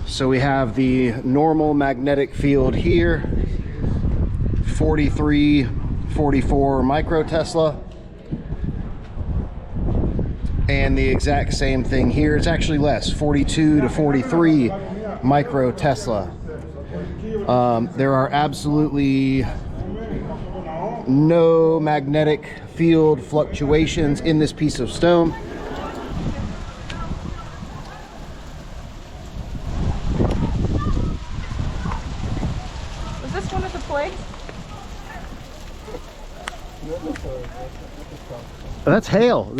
So we have the normal magnetic field here, 43, 44 micro Tesla. And the exact same thing here. It's actually less, 42 to 43 micro Tesla. There are absolutely no magnetic field fluctuations in this piece of stone. Was this one of the plagues? That's hail.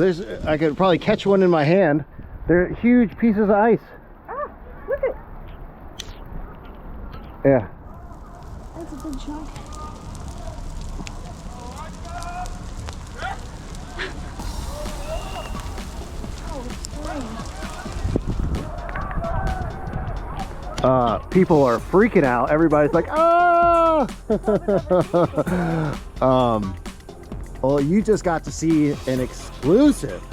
I could probably catch one in my hand. They're huge pieces of ice. Ah, look it. Yeah. That's a big chunk. People are freaking out. Everybody's like, ah! Well, you just got to see an exclusive.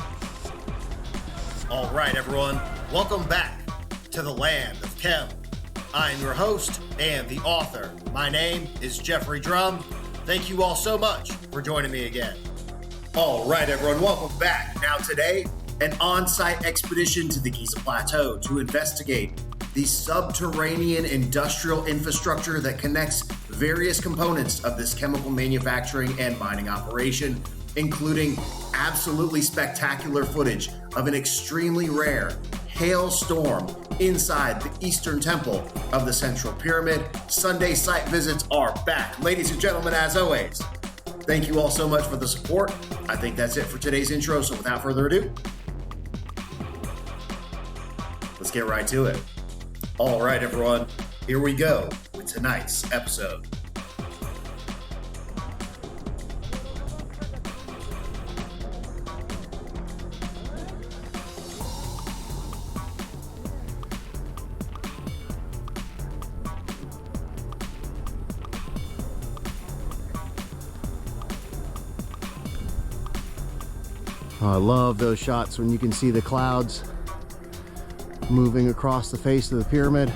All right, everyone, welcome back to the land of Chem. I'm your host and the author. My name is Jeffrey Drum. Thank you all so much for joining me again. All right, everyone, welcome back. Now today, an on-site expedition to the Giza Plateau to investigate the subterranean industrial infrastructure that connects various components of this chemical manufacturing and mining operation, including absolutely spectacular footage of an extremely rare hailstorm inside the Eastern Temple of the Central Pyramid. Sunday site visits are back. Ladies and gentlemen, as always, thank you all so much for the support. I think that's it for today's intro, so without further ado, let's get right to it. All right, everyone, here we go with tonight's episode. Oh, I love those shots when you can see the clouds moving across the face of the pyramid.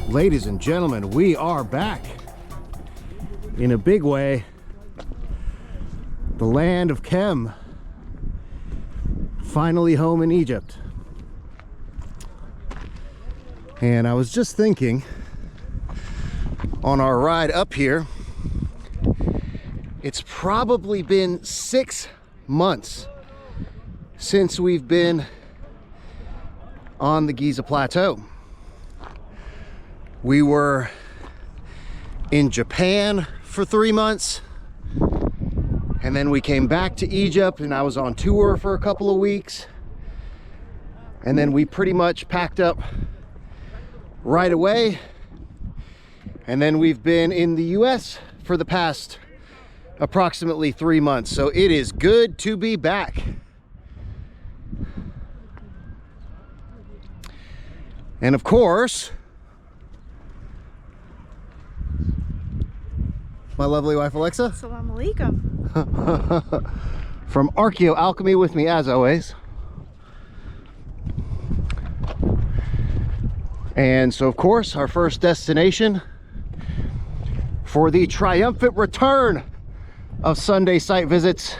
Ladies and gentlemen, we are back in a big way. The land of Chem, finally home in Egypt. And I was just thinking on our ride up here, it's probably been 6 months since we've been on the Giza Plateau. We were in Japan for 3 months, and then we came back to Egypt, and I was on tour for a couple of weeks, and then we pretty much packed up right away, and then we've been in the US for the past approximately 3 months. So it is good to be back. And of course, my lovely wife Alexa. Assalamu alaikum. From Archeo Alchemy with me as always. And so of course, our first destination for the triumphant return of Sunday site visits.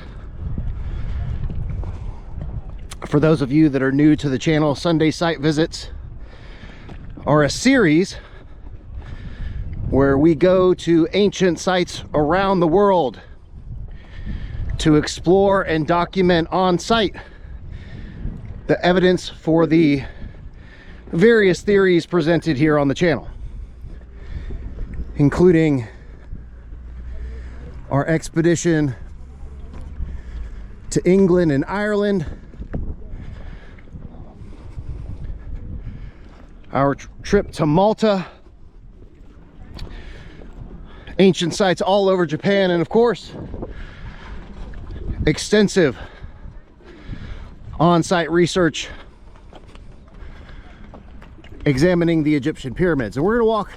For those of you that are new to the channel, Sunday site visits are a series where we go to ancient sites around the world to explore and document on site the evidence for the various theories presented here on the channel, including our expedition to England and Ireland, our trip to Malta, ancient sites all over Japan, and of course, extensive on-site research examining the Egyptian pyramids. And we're going to walk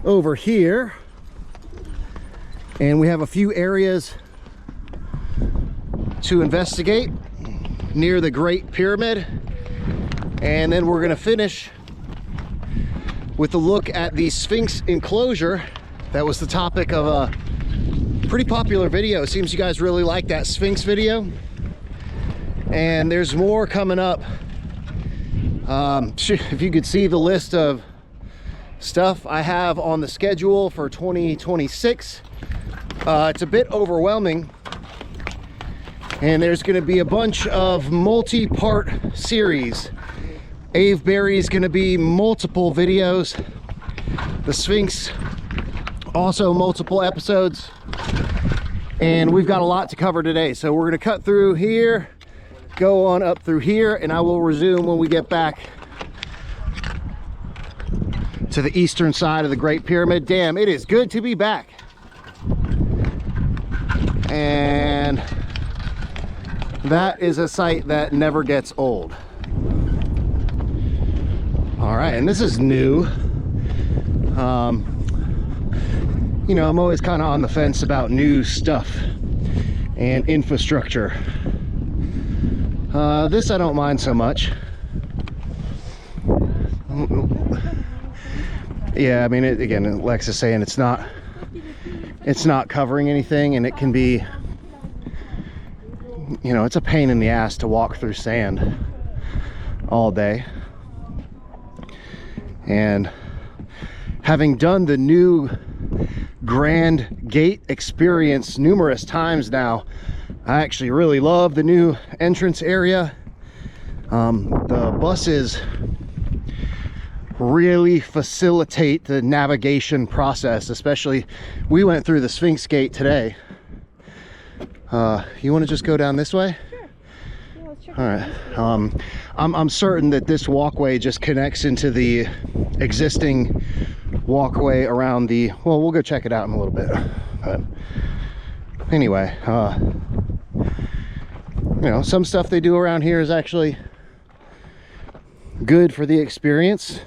over here, and we have a few areas to investigate near the Great Pyramid. And then we're gonna finish with a look at the Sphinx enclosure. That was the topic of a pretty popular video. It seems you guys really like that Sphinx video. And there's more coming up. If you could see the list of stuff I have on the schedule for 2026, it's a bit overwhelming. And there's gonna be a bunch of multi-part series. Avebury is gonna be multiple videos. The Sphinx, also multiple episodes. And we've got a lot to cover today. So we're gonna cut through here, go on up through here, and I will resume when we get back to the eastern side of the Great Pyramid. Damn, it is good to be back. And that is a sight that never gets old. All right, and this is new. You know, I'm always kind of on the fence about new stuff and infrastructure. This I don't mind so much. Yeah, I mean, again, Lex is saying it's not covering anything, and it can be, you know, it's a pain in the ass to walk through sand all day. And having done the new Grand Gate experience numerous times now, I actually really love the new entrance area. The buses really facilitate the navigation process, especially we went through the Sphinx Gate today. You want to just go down this way? Sure. Yeah, let's check All right. I'm certain that this walkway just connects into the existing walkway around the, well, we'll go check it out in a little bit. But anyway, you know, some stuff they do around here is actually good for the experience.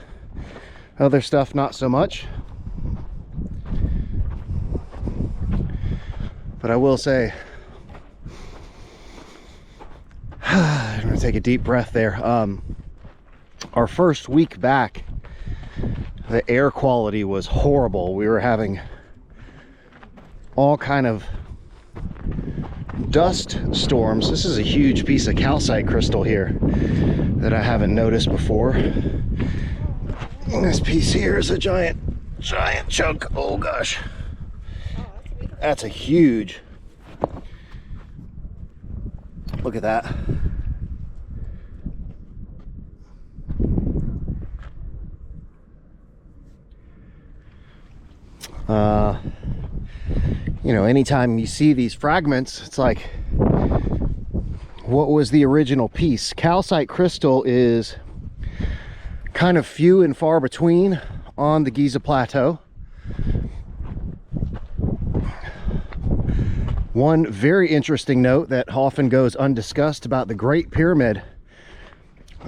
Other stuff, not so much. But I will say, I'm gonna take a deep breath there. Our first week back, the air quality was horrible. We were having all kind of dust storms. This is a huge piece of calcite crystal here that I haven't noticed before. And this piece here is a giant chunk. Oh gosh, that's a huge, look at that. You know, anytime you see these fragments, it's like, what was the original piece? Calcite crystal is kind of few and far between on the Giza plateau. One very interesting note that often goes undiscussed about the Great Pyramid: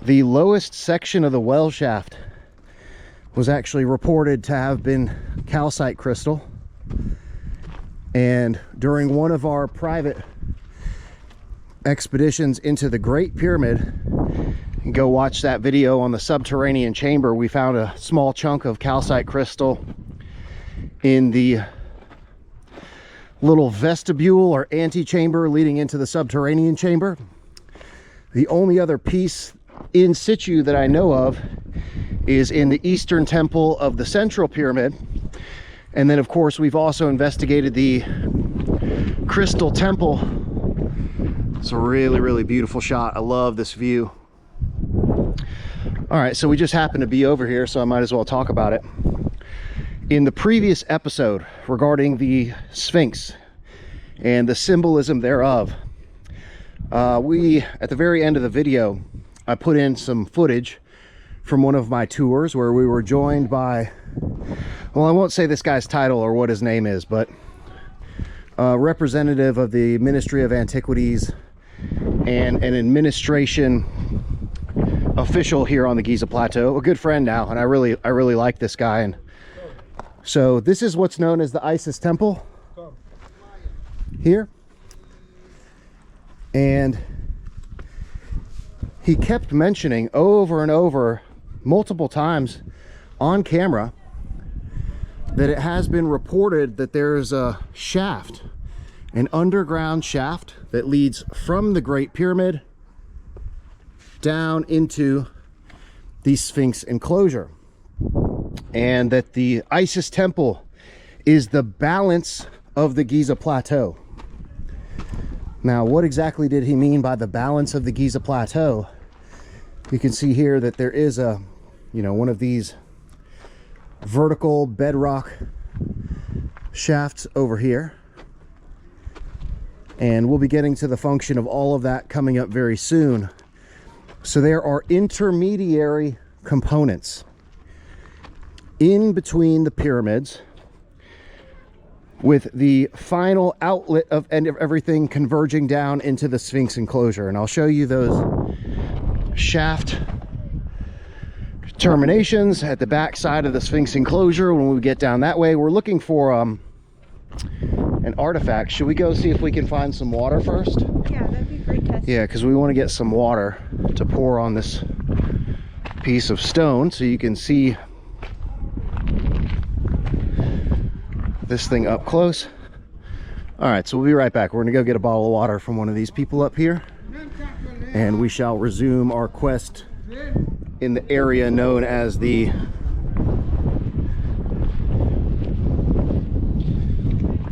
the lowest section of the well shaft was actually reported to have been calcite crystal. And during one of our private expeditions into the Great Pyramid, go watch that video on the subterranean chamber, we found a small chunk of calcite crystal in the little vestibule or antechamber leading into the subterranean chamber. The only other piece in situ that I know of is in the eastern temple of the central pyramid. And then of course we've also investigated the crystal temple. It's a really, really beautiful shot. I love this view. All right, so we just happened to be over here, so I might as well talk about it. In the previous episode regarding the Sphinx and the symbolism thereof, at the very end of the video, I put in some footage from one of my tours where we were joined by, well, I won't say this guy's title or what his name is, but a representative of the Ministry of Antiquities and an administration official here on the Giza Plateau, a good friend now, and I really like this guy. And so this is what's known as the Isis Temple here, and he kept mentioning over and over, multiple times on camera, that it has been reported that there's a shaft, an underground shaft that leads from the Great Pyramid down into the Sphinx enclosure, and that the Isis temple is the balance of the Giza plateau. Now, what exactly did he mean by the balance of the Giza plateau? You can see here that there is a, one of these vertical bedrock shafts over here, and we'll be getting to the function of all of that coming up very soon. So there are intermediary components in between the pyramids, with the final outlet of everything converging down into the Sphinx enclosure. And I'll show you those shaft terminations at the back side of the Sphinx enclosure when we get down that way. We're looking for an artifact. Should we go see if we can find some water first? Yeah, that'd be great, Tess. Yeah, because we want to get some water to pour on this piece of stone so you can see this thing up close. All right, so we'll be right back. We're gonna go get a bottle of water from one of these people up here, and we shall resume our quest in the area known as the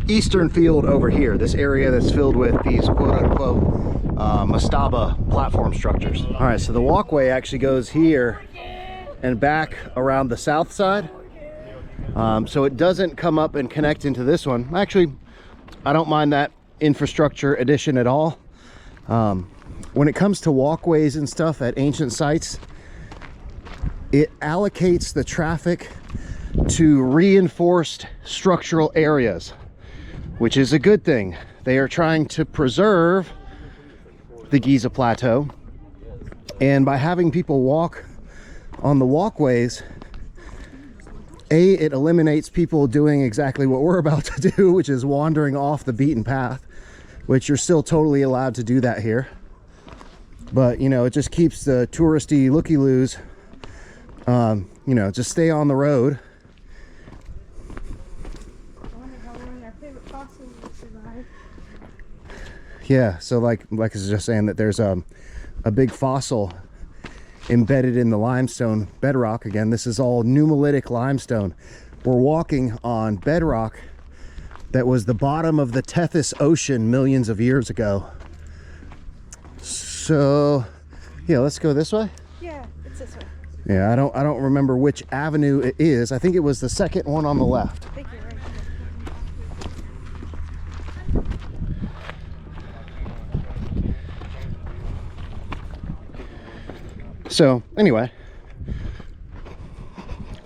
Eastern Field over here, this area that's filled with these quote-unquote mastaba platform structures. All right, so the walkway actually goes here and back around the south side. So it doesn't come up and connect into this one. Actually, I don't mind that infrastructure addition at all. When it comes to walkways and stuff at ancient sites, it allocates the traffic to reinforced structural areas, which is a good thing. They are trying to preserve the Giza plateau, and by having people walk on the walkways, it eliminates people doing exactly what we're about to do, which is wandering off the beaten path, which you're still totally allowed to do that here. But, it just keeps the touristy looky-loos, just stay on the road. I wonder how long our favorite fossils will survive. Yeah, so like I was just saying, that there's a big fossil embedded in the limestone bedrock. Again, this is all nummulitic limestone. We're walking on bedrock that was the bottom of the Tethys Ocean millions of years ago. So yeah, let's go this way. Yeah, it's this way. Yeah, I don't remember which avenue it is. I think it was the second one on the left. I think you're right. So anyway,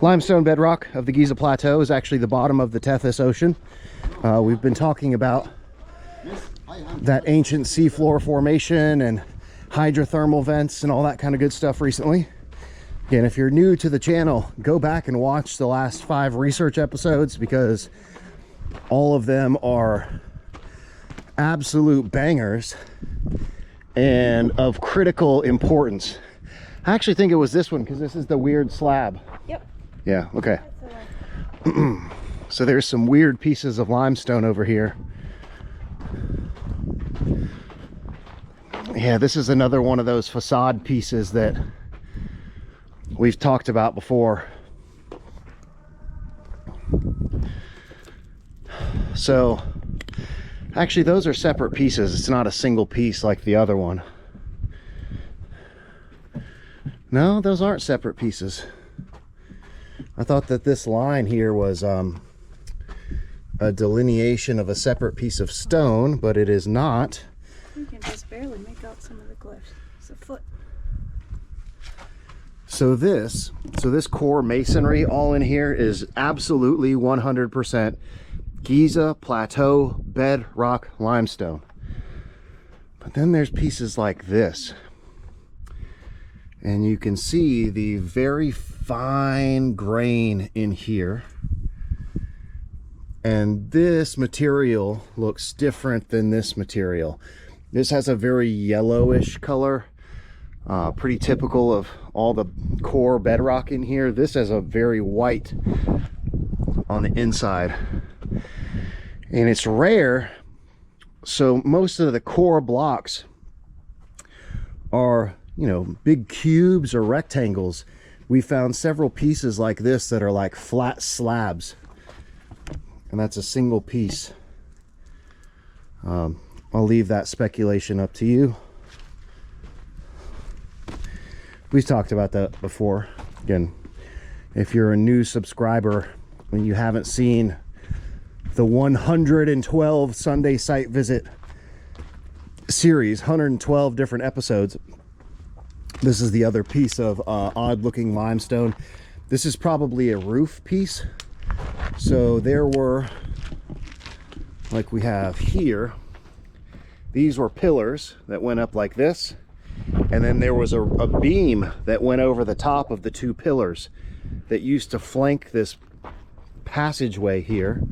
limestone bedrock of the Giza plateau is actually the bottom of the Tethys Ocean. We've been talking about that ancient seafloor formation and hydrothermal vents and all that kind of good stuff recently. Again, if you're new to the channel, go back and watch the last 5 research episodes, because all of them are absolute bangers and of critical importance. I actually think it was this one, because this is the weird slab. Yep. Yeah, okay. That's the one. So there's some weird pieces of limestone over here. Yeah, this is another one of those facade pieces that we've talked about before. So actually, those are separate pieces. It's not a single piece like the other one. No, those aren't separate pieces. I thought that this line here was a delineation of a separate piece of stone, but it is not. You can just barely make out some of the glyphs. It's a foot. So this core masonry all in here is absolutely 100% Giza Plateau bedrock limestone. But then there's pieces like this, and you can see the very fine grain in here. And this material looks different than this material. This has a very yellowish color. Pretty typical of all the core bedrock in here. This has a very white on the inside, and it's rare. So most of the core blocks are, you know, big cubes or rectangles. We found several pieces like this that are like flat slabs, and that's a single piece. I'll leave that speculation up to you. We've talked about that before. Again, if you're a new subscriber and you haven't seen the 112 Sunday site visit series, 112 different episodes, this is the other piece of odd looking limestone. This is probably a roof piece. So there were, like we have here, these were pillars that went up like this, and then there was a beam that went over the top of the two pillars that used to flank this passageway here,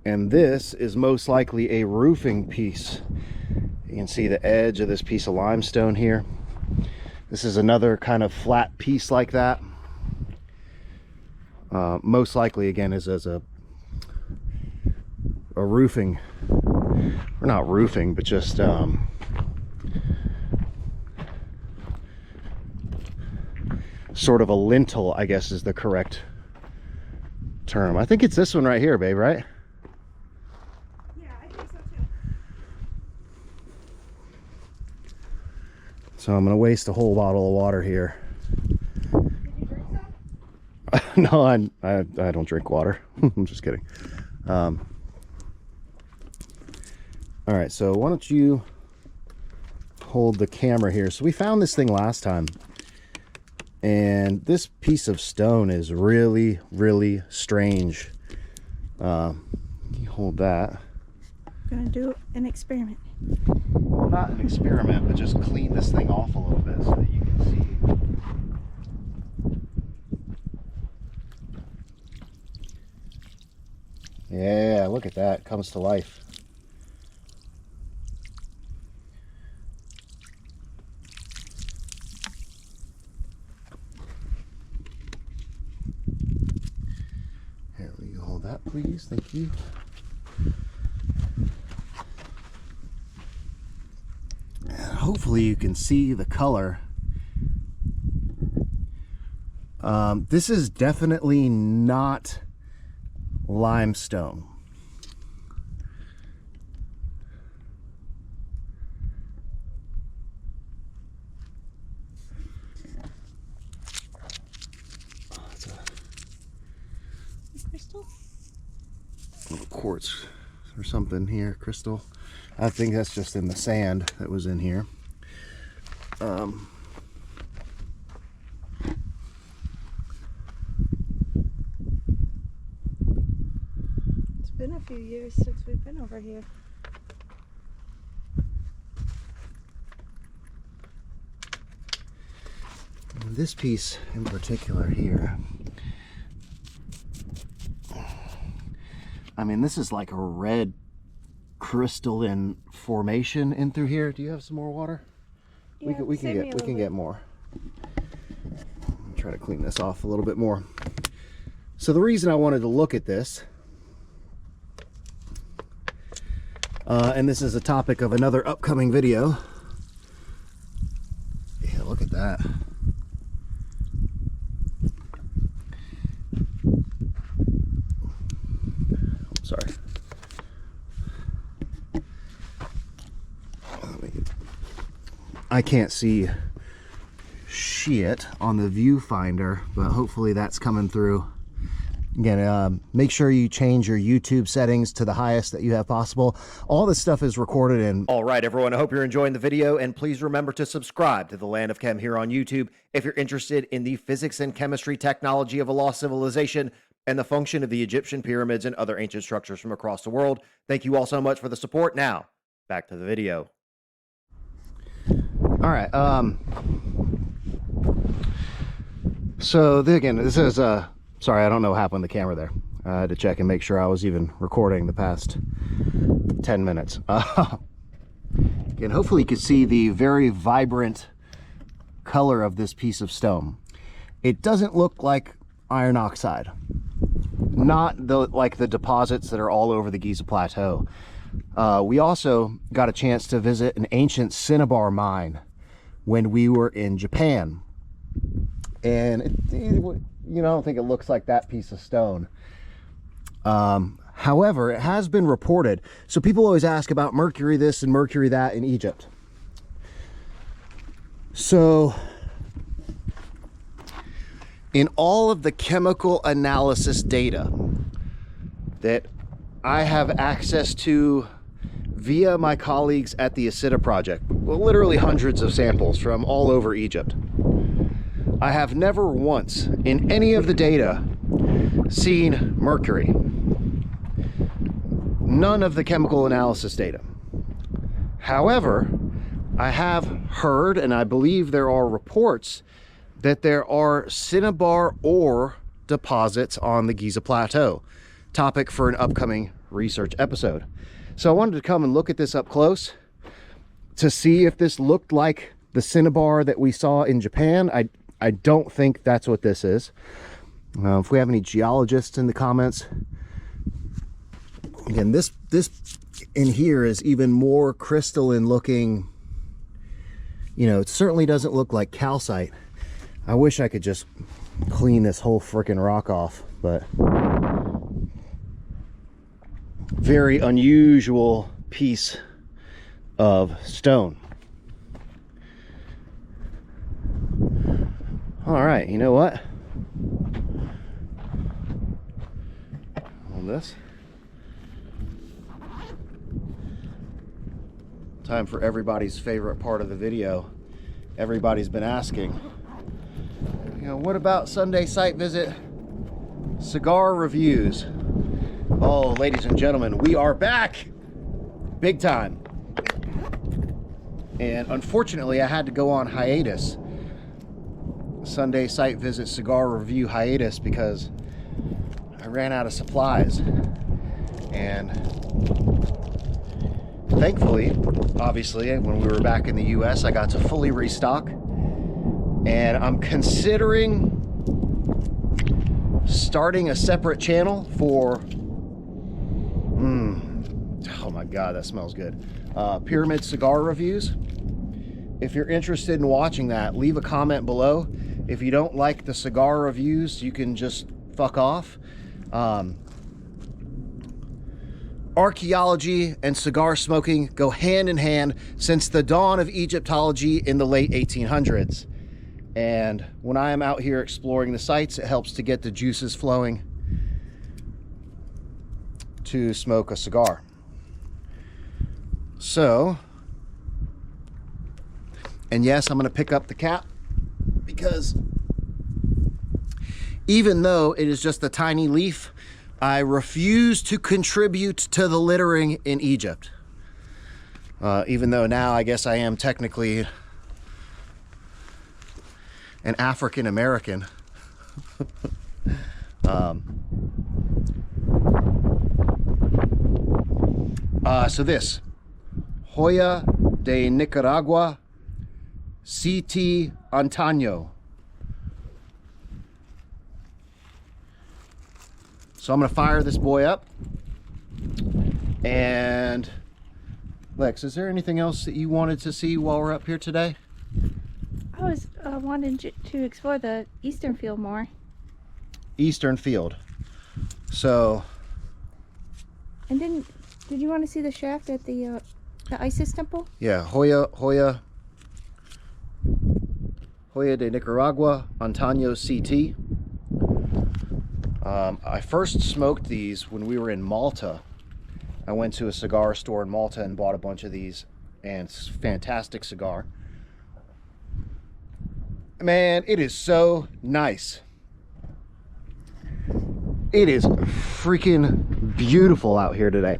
and this is most likely a roofing piece. You can see the edge of this piece of limestone here. This is another kind of flat piece like that. Most likely, again, is as a roofing, or not roofing, but just sort of a lintel, I guess is the correct term. I think it's this one right here, babe, right? Yeah, I think so too. So I'm gonna waste a whole bottle of water here. Did you drink some? No, I don't drink water. I'm just kidding. All right, so why don't you hold the camera here? So we found this thing last time, and this piece of stone is really, really strange. You hold that. I'm gonna do an experiment. Well, not an experiment, but just clean this thing off a little bit so that you can see. Yeah, look at that. It comes to life. Here, will you hold that, please? Thank you. And hopefully you can see the color. This is definitely not limestone. It's a Crystal? little quartz or something here, crystal. I think that's just in the sand that was in here. It's been a few years since we've been over here. This piece in particular here, I mean, this is like a red crystalline formation in through here. Do you have some more water? Yeah, we can get more. Try to clean this off a little bit more. So the reason I wanted to look at this, and this is a topic of another upcoming video. Yeah, look at that. Sorry. I can't see shit on the viewfinder, but hopefully that's coming through. Again, make sure you change your YouTube settings to the highest that you have possible. All this stuff is recorded in. All right, everyone, I hope you're enjoying the video, and please remember to subscribe to the Land of Chem here on YouTube if you're interested in the physics and chemistry technology of a lost civilization and the function of the Egyptian pyramids and other ancient structures from across the world. Thank you all so much for the support. Now, back to the video. All right, so again, this is sorry, I don't know what happened to the camera there. I had to check and make sure I was even recording the past 10 minutes. Again, hopefully you can see the very vibrant color of this piece of stone. It doesn't look like iron oxide. Not like the deposits that are all over the Giza Plateau. We also got a chance to visit an ancient cinnabar mine when we were in Japan. And I don't think it looks like that piece of stone. However, it has been reported. So people always ask about mercury this and mercury that in Egypt. So in all of the chemical analysis data that I have access to via my colleagues at the Acida Project, well, literally hundreds of samples from all over Egypt, I have never once in any of the data seen mercury. None of the chemical analysis data. However, I have heard, and I believe there are reports, that there are cinnabar ore deposits on the Giza Plateau. Topic for an upcoming research episode. So I wanted to come and look at this up close to see if this looked like the cinnabar that we saw in Japan. I don't think that's what this is. If we have any geologists in the comments. Again, this in here is even more crystalline looking. It certainly doesn't look like calcite. I wish I could just clean this whole freaking rock off, but very unusual piece of stone. All right, you know what? On this. Time for everybody's favorite part of the video. Everybody's been asking, what about Sunday site visit cigar reviews? Oh, ladies and gentlemen, we are back big time. And unfortunately, I had to go on hiatus. Sunday site visit cigar review hiatus because I ran out of supplies. And thankfully, obviously, when we were back in the US, I got to fully restock. And I'm considering starting a separate channel for, oh my God, that smells good. Pyramid cigar reviews. If you're interested in watching that, leave a comment below. If you don't like the cigar reviews, you can just fuck off. Archaeology and cigar smoking go hand in hand since the dawn of Egyptology in the late 1800s. And when I am out here exploring the sites, it helps to get the juices flowing to smoke a cigar. So, and yes, I'm going to pick up the cap because even though it is just a tiny leaf, I refuse to contribute to the littering in Egypt. Even though now I guess I am technically an African American. So this Hoya de Nicaragua CT Antaño. So I'm gonna fire this boy up. And Lex, is there anything else that you wanted to see while we're up here today? I was wanting to explore the eastern field more. Eastern field. So. And did you want to see the shaft at the Isis temple? Yeah, Hoya de Nicaragua Antaño CT. I first smoked these when we were in Malta. I went to a cigar store in Malta and bought a bunch of these, and it's a fantastic cigar. Man, it is so nice. It is freaking beautiful out here today.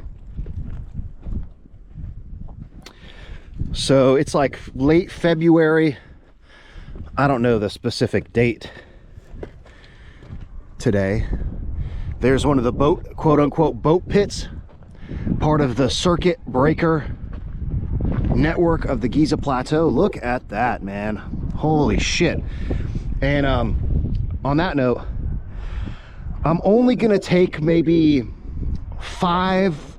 So it's like late February. I don't know the specific date today. There's one of the boat, quote unquote, boat pits, part of the circuit breaker network of the Giza Plateau. Look at that, man. Holy shit. And on that note, I'm only gonna take maybe five,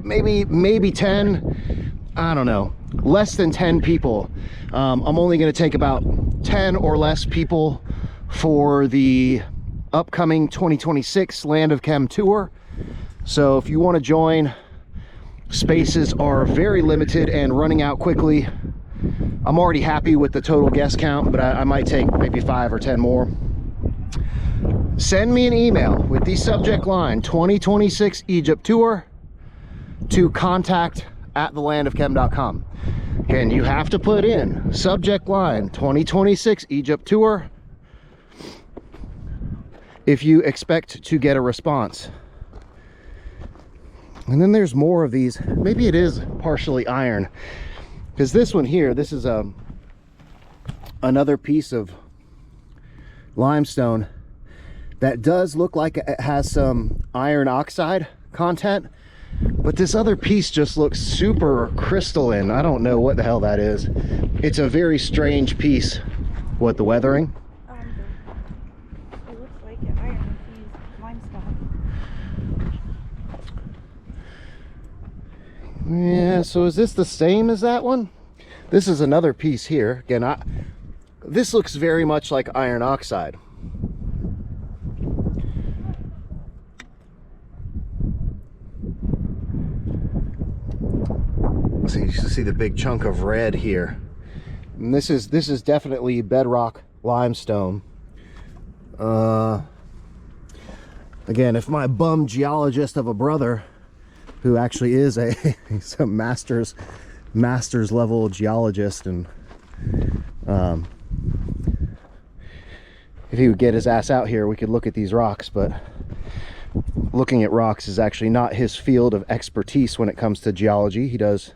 maybe 10, I don't know, less than 10 people. I'm only gonna take about 10 or less people for the upcoming 2026 Land of Chem tour. So if you want to join, spaces are very limited and running out quickly. I'm already happy with the total guest count, but I might take maybe 5 or 10 more. Send me an email with the subject line 2026 Egypt tour to contact@thelandofchem.com. Again, you have to put in subject line 2026 Egypt tour if you expect to get a response. And then there's more of these. Maybe it is partially iron, because this one here, this is another piece of limestone that does look like it has some iron oxide content, but this other piece just looks super crystalline. I don't know what the hell that is. It's a very strange piece. What, the weathering? It looks like iron infused limestone. Yeah, so is this the same as that one? This is another piece here. Again, this looks very much like iron oxide. So you see the big chunk of red here. And this is definitely bedrock limestone. Again, if my bum geologist of a brother, who actually is he's a master's level geologist, and if he would get his ass out here, we could look at these rocks, but looking at rocks is actually not his field of expertise when it comes to geology. He does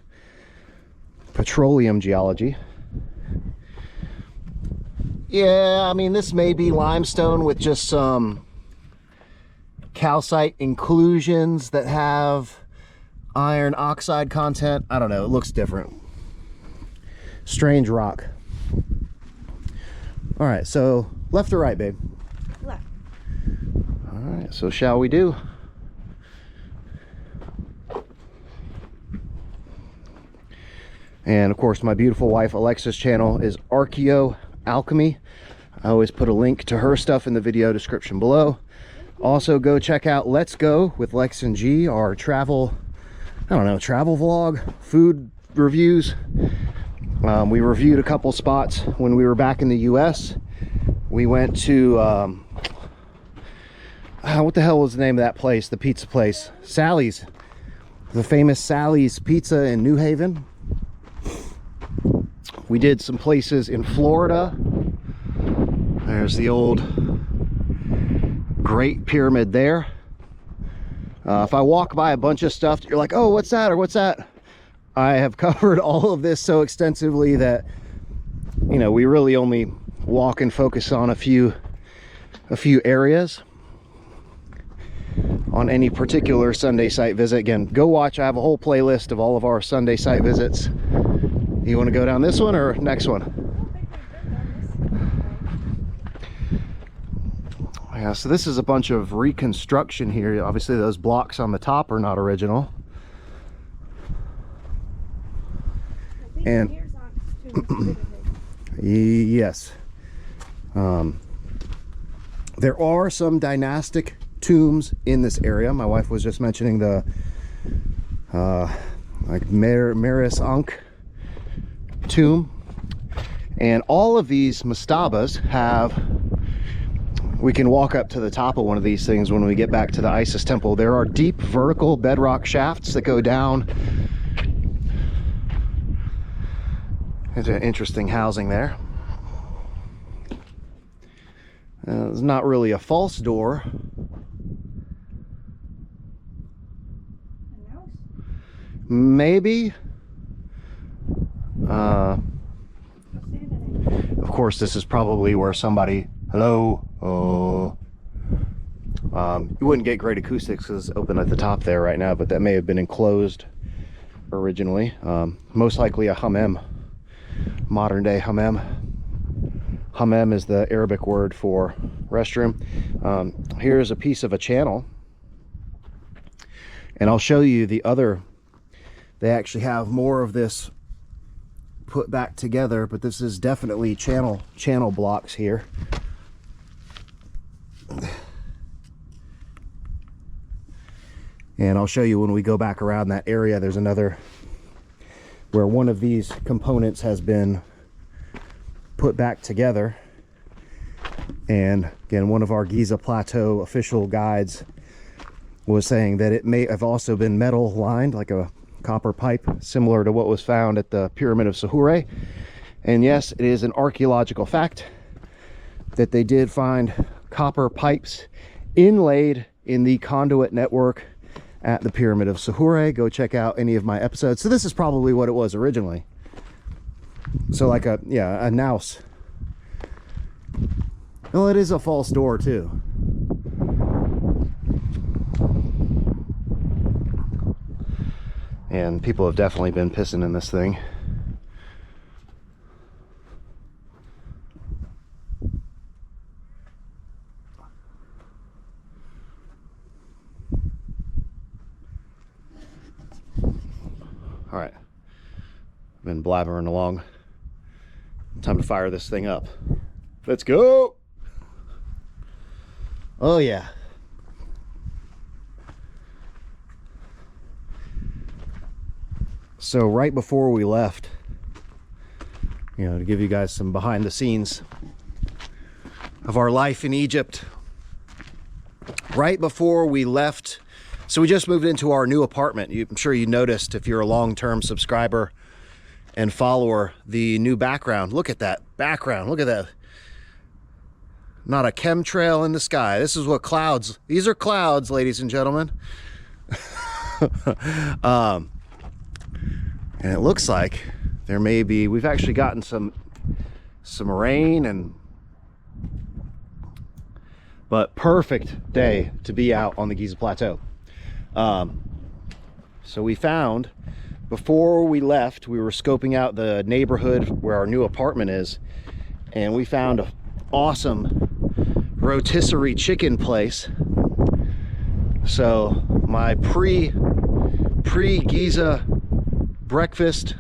petroleum geology. Yeah, I mean, this may be limestone with just some calcite inclusions that have iron oxide content. I don't know, it looks different. Strange rock. All right, so left or right, babe? Left. All right, so shall we do? And of course, my beautiful wife Alexa's channel is Archeo Alchemy. I always put a link to her stuff in the video description below. Also, go check out Let's Go with Lex and G, our travel, I don't know, travel vlog, food reviews. We reviewed a couple spots when we were back in the US. We went to, what the hell was the name of that place, the pizza place? Sally's, the famous Sally's Pizza in New Haven. We did some places in Florida. There's the old Great Pyramid there. If I walk by a bunch of stuff, you're like, oh, what's that, or what's that? I have covered all of this so extensively that, you know, we really only walk and focus on a few areas on any particular Sunday site visit. Again, go watch. I have a whole playlist of all of our Sunday site visits. You want to go down this one or next one? Yeah, so this is a bunch of reconstruction here. Obviously those blocks on the top are not original. And yes, there are some dynastic tombs in this area. My wife was just mentioning the like Meres Ankh tomb, and all of these mastabas have, we can walk up to the top of one of these things when we get back to the Isis temple. There are deep vertical bedrock shafts that go down. It's an interesting housing there. It's not really a false door. Maybe. Of course, this is probably where somebody, hello, oh. You wouldn't get great acoustics because it's open at the top there right now, but that may have been enclosed originally. Most likely a hammam. modern day hammam. Hammam is the Arabic word for restroom. Here's a piece of a channel, and I'll show you the other. They actually have more of this put back together, but this is definitely channel blocks here. And I'll show you when we go back around that area, there's another where one of these components has been put back together. And again, one of our Giza Plateau official guides was saying that it may have also been metal lined, like a copper pipe, similar to what was found at the Pyramid of Sahura. And yes, it is an archaeological fact that they did find copper pipes inlaid in the conduit network at the Pyramid of Sahura. Go check out any of my episodes. So this is probably what it was originally. So like a naus. Well, it is a false door too. And people have definitely been pissing in this thing. All right, been blabbering along. Time to fire this thing up. Let's go. Oh yeah. So right before we left, you know, to give you guys some behind the scenes of our life in Egypt, right before we left, so we just moved into our new apartment. I'm sure you noticed, if you're a long-term subscriber and follower, the new background. Look at that background. Look at that. Not a chemtrail in the sky. This is what clouds, these are clouds, ladies and gentlemen. And it looks like there may be, we've actually gotten some rain, but perfect day to be out on the Giza Plateau. So we found, before we left, we were scoping out the neighborhood where our new apartment is, and we found an awesome rotisserie chicken place. So my pre-Giza breakfast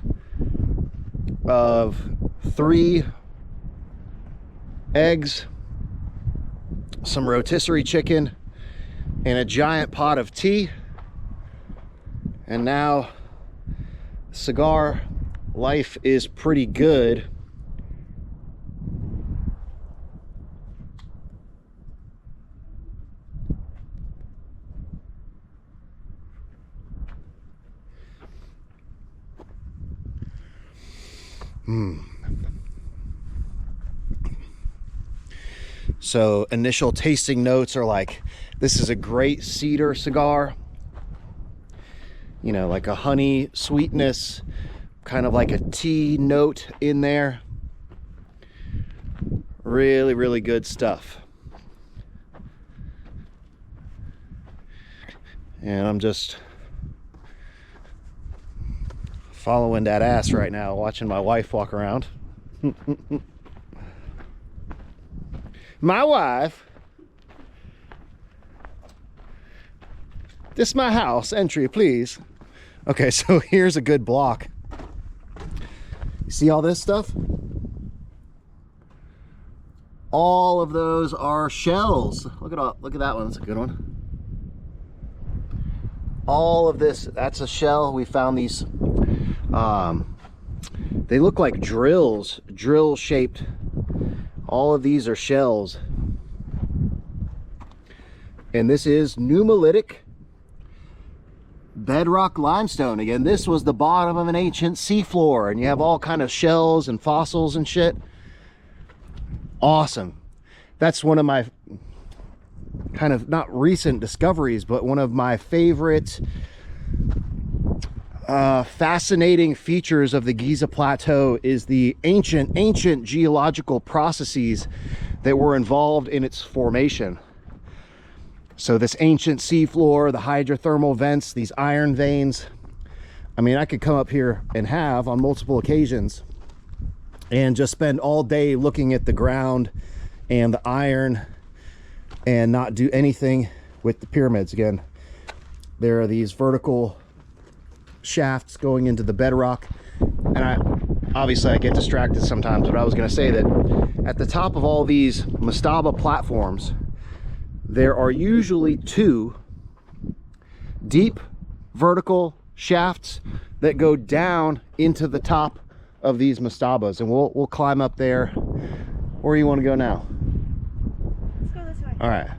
of 3 eggs, some rotisserie chicken, and a giant pot of tea. And now cigar life is pretty good. So initial tasting notes are like, this is a great cedar cigar, you know, like a honey sweetness, kind of like a tea note in there. Really, really good stuff. And I'm just following that ass right now, watching my wife walk around. My wife. This is my house. Entry, please. Okay, so here's a good block. You see all this stuff? All of those are shells. Look at that one. That's a good one. All of this, that's a shell. We found these. They look like drills, drill shaped. All of these are shells. And this is nummulitic bedrock limestone. Again, this was the bottom of an ancient seafloor, and you have all kind of shells and fossils and shit. Awesome. That's one of my kind of not recent discoveries, but one of my favorite fascinating features of the Giza Plateau is the ancient geological processes that were involved in its formation. So this ancient seafloor, the hydrothermal vents, these iron veins. I mean, I could come up here and have on multiple occasions and just spend all day looking at the ground and the iron and not do anything with the pyramids. Again, there are these vertical shafts going into the bedrock, and obviously I get distracted sometimes, but I was going to say that at the top of all these mastaba platforms, there are usually 2 deep vertical shafts that go down into the top of these mastabas, and we'll climb up there. Where do you want to go now? Let's go this way. All right.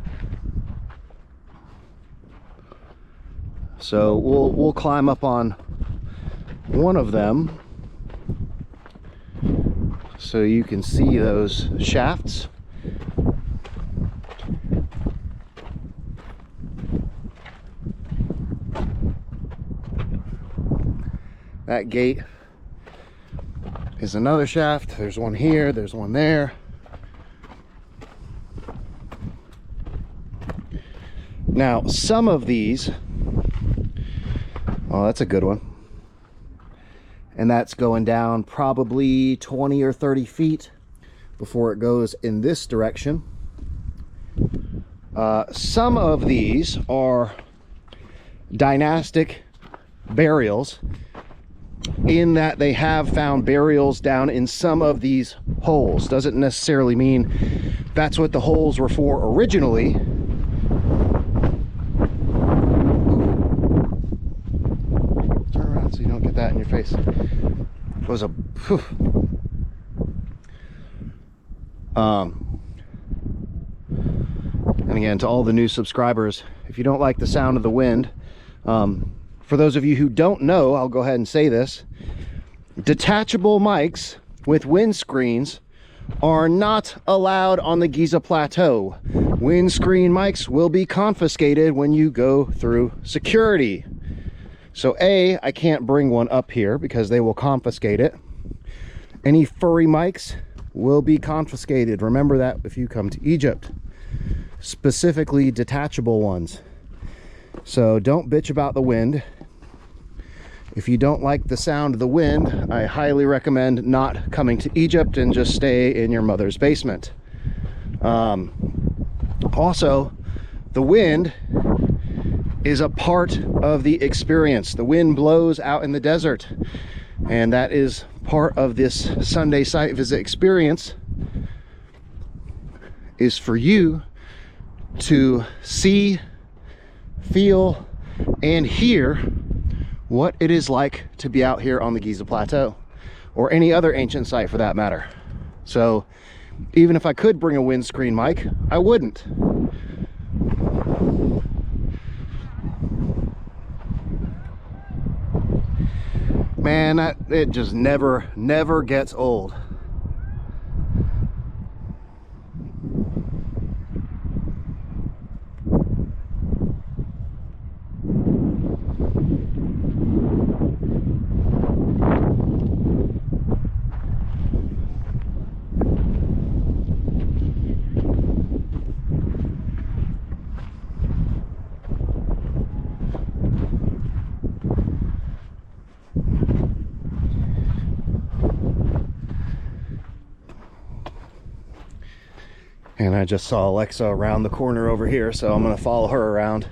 So we'll climb up on one of them so you can see those shafts. That gate is another shaft. There's one here, there's one there. Now, some of these, oh, that's a good one. And that's going down probably 20 or 30 feet before it goes in this direction. Some of these are dynastic burials, in that they have found burials down in some of these holes. Doesn't necessarily mean that's what the holes were for originally. Turn around so you don't get that in your face. It was a whew. And again, to all the new subscribers, if you don't like the sound of the wind, for those of you who don't know, I'll go ahead and say this. Detachable mics with windscreens are not allowed on the Giza Plateau. Windscreen mics will be confiscated when you go through security. So A, I can't bring one up here because they will confiscate it. Any furry mics will be confiscated. Remember that if you come to Egypt. Specifically detachable ones. So don't bitch about the wind. If you don't like the sound of the wind, I highly recommend not coming to Egypt and just stay in your mother's basement. Also, the wind is a part of the experience. The wind blows out in the desert, and that is part of this Sunday site visit experience, is for you to see, feel, and hear what it is like to be out here on the Giza Plateau, or any other ancient site for that matter. So even if I could bring a windscreen mic, I wouldn't. Man, it just never gets old. And I just saw Alexa around the corner over here, so I'm gonna follow her around.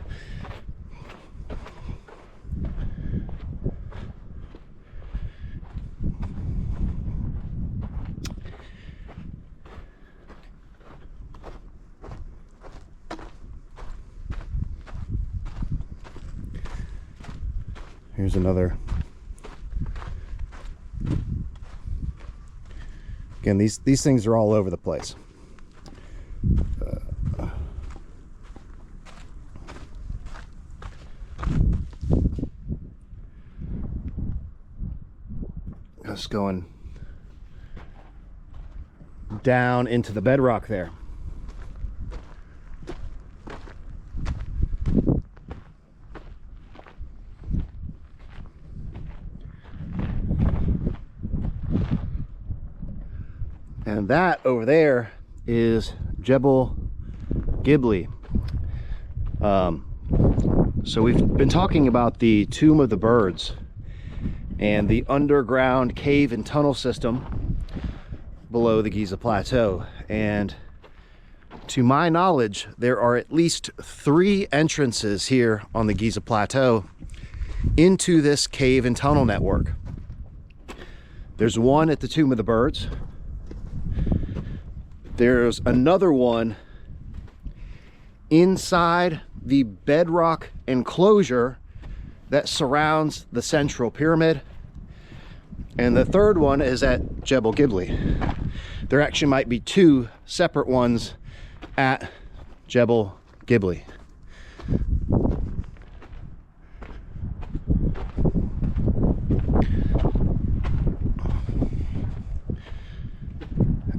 Here's another. Again, these things are all over the place. Just going down into the bedrock there. And that over there is Jebel Gibli. So we've been talking about the Tomb of the Birds and the underground cave and tunnel system below the Giza Plateau. And to my knowledge, there are at least 3 entrances here on the Giza Plateau into this cave and tunnel network. There's one at the Tomb of the Birds. There's another one inside the bedrock enclosure that surrounds the central pyramid. And the third one is at Jebel Gibli. There actually might be 2 separate ones at Jebel Gibli.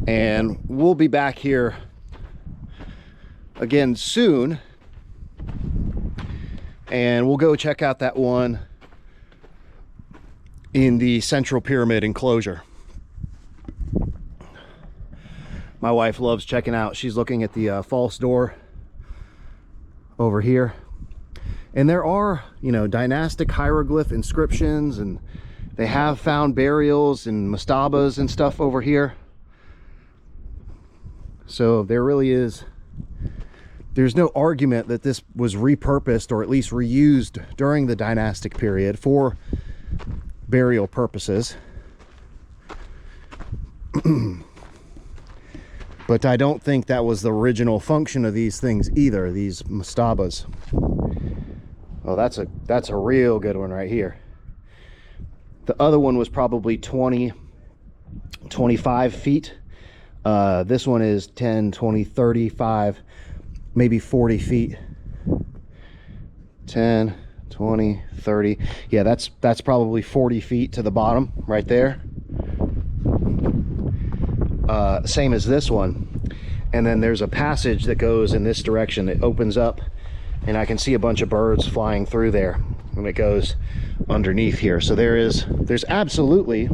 And we'll be back here again soon, and we'll go check out that one in the central pyramid enclosure. My wife loves checking out. She's looking at the false door over here, and there are, you know, dynastic hieroglyph inscriptions, and they have found burials and mastabas and stuff over here. So there really is, there's no argument that this was repurposed or at least reused during the dynastic period for burial purposes. But I don't think that was the original function of these things either, these mastabas. Oh, that's a real good one right here. The other one was probably 25 feet. This one is 10, 20, 35, maybe 40 feet. 10, 20, 30. Yeah, that's probably 40 feet to the bottom right there. Same as this one. And then there's a passage that goes in this direction. It opens up, and I can see a bunch of birds flying through there, and it goes underneath here. So there's absolutely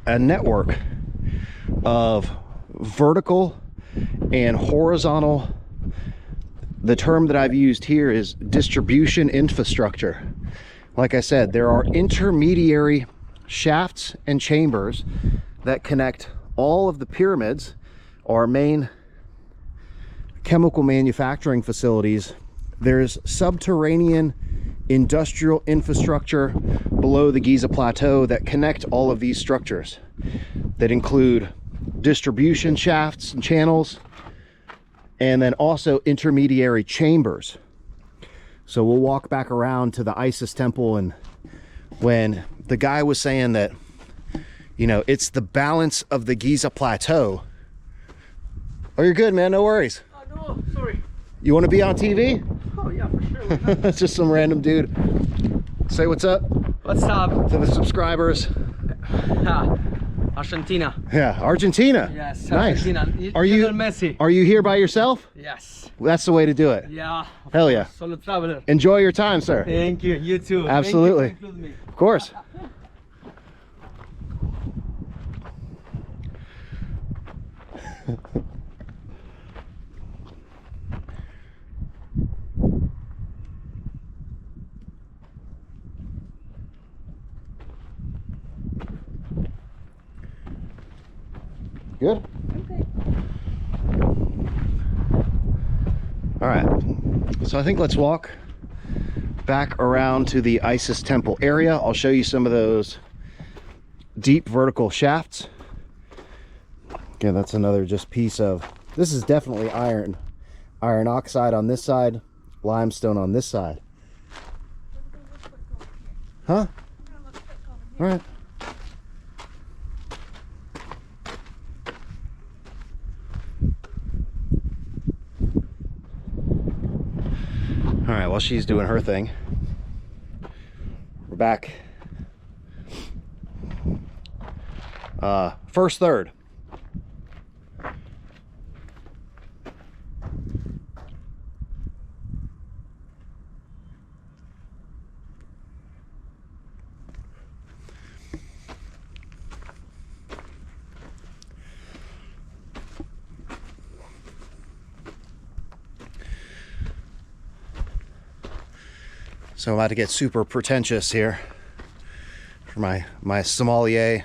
a network of vertical and horizontal. The term that I've used here is distribution infrastructure. Like I said, there are intermediary shafts and chambers that connect all of the pyramids, our main chemical manufacturing facilities. There's subterranean industrial infrastructure below the Giza Plateau that connect all of these structures, that include distribution shafts and channels, and then also intermediary chambers. So we'll walk back around to the Isis temple, and when the guy was saying that, you know, it's the balance of the Giza Plateau. Oh, you're good, man, no worries. Oh, no, sorry. You want to be on TV? Oh, yeah, for sure. That's just some random dude. Say what's up What's up? to the subscribers. Argentina. Yeah, Argentina. Yes, Nice. Argentina. Are you Messi? Are you here by yourself? Yes. That's the way to do it. Yeah. Hell yeah. Solo traveler. Enjoy your time, sir. Thank you. You too. Absolutely. Thank you for including me. Of course. Good? Okay. All right. So I think let's walk back around to the Isis temple area. I'll show you some of those deep vertical shafts. Again, that's another just piece of, this is definitely iron oxide on this side, limestone on this side. Huh? All right. All right, while she's doing her thing, we're back. First third. So I'm about to get super pretentious here for my sommelier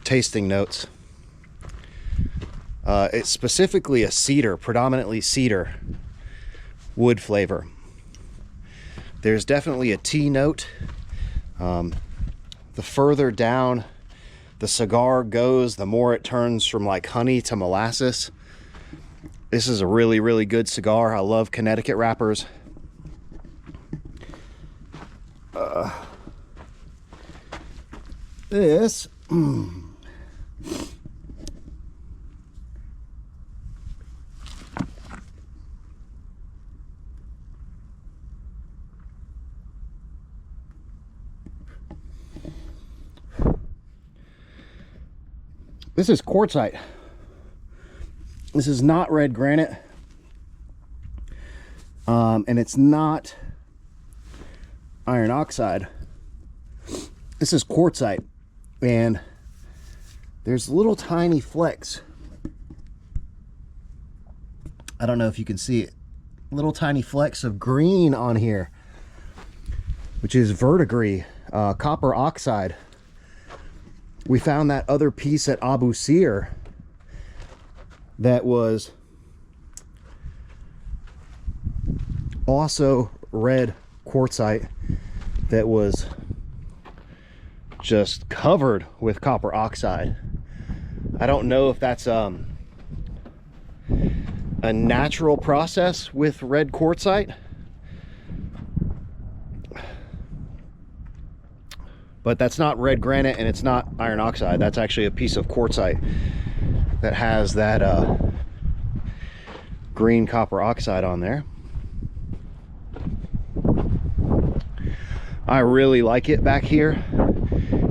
tasting notes. It's specifically a cedar, predominantly cedar wood flavor. There's definitely a tea note. The further down the cigar goes, the more it turns from like honey to molasses. This is a really, really good cigar. I love Connecticut wrappers. This This is quartzite. This is not red granite. And it's not iron oxide. This is quartzite. And there's little tiny flecks. I don't know if you can see it. Little tiny flecks of green on here, which is verdigris, copper oxide. We found that other piece at Abu Sir that was also red quartzite that was just covered with copper oxide. I don't know if that's a natural process with red quartzite, but that's not red granite and it's not iron oxide. That's actually a piece of quartzite that has that green copper oxide on there. I really like it back here.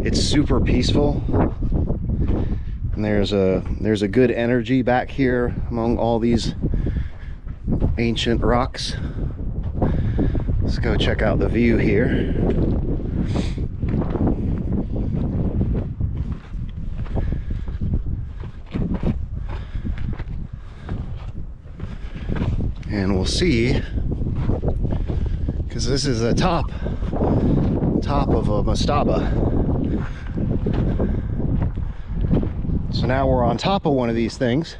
It's super peaceful, and there's a good energy back here among all these ancient rocks. Let's go check out the view here. And we'll see, because this is a top of a mastaba. So now we're on top of one of these things,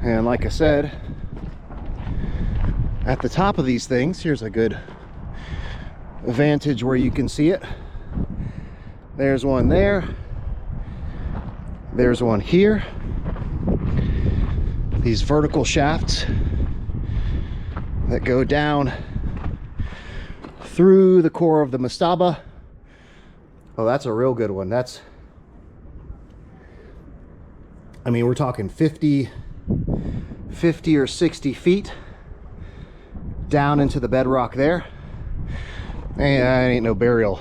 and like I said, at the top of these things, here's a good vantage where you can see it. There's one there, there's one here. These vertical shafts that go down through the core of the mastaba. Oh, that's a real good one. That's, I mean, we're talking 50 or 60 feet down into the bedrock there. And that ain't no burial.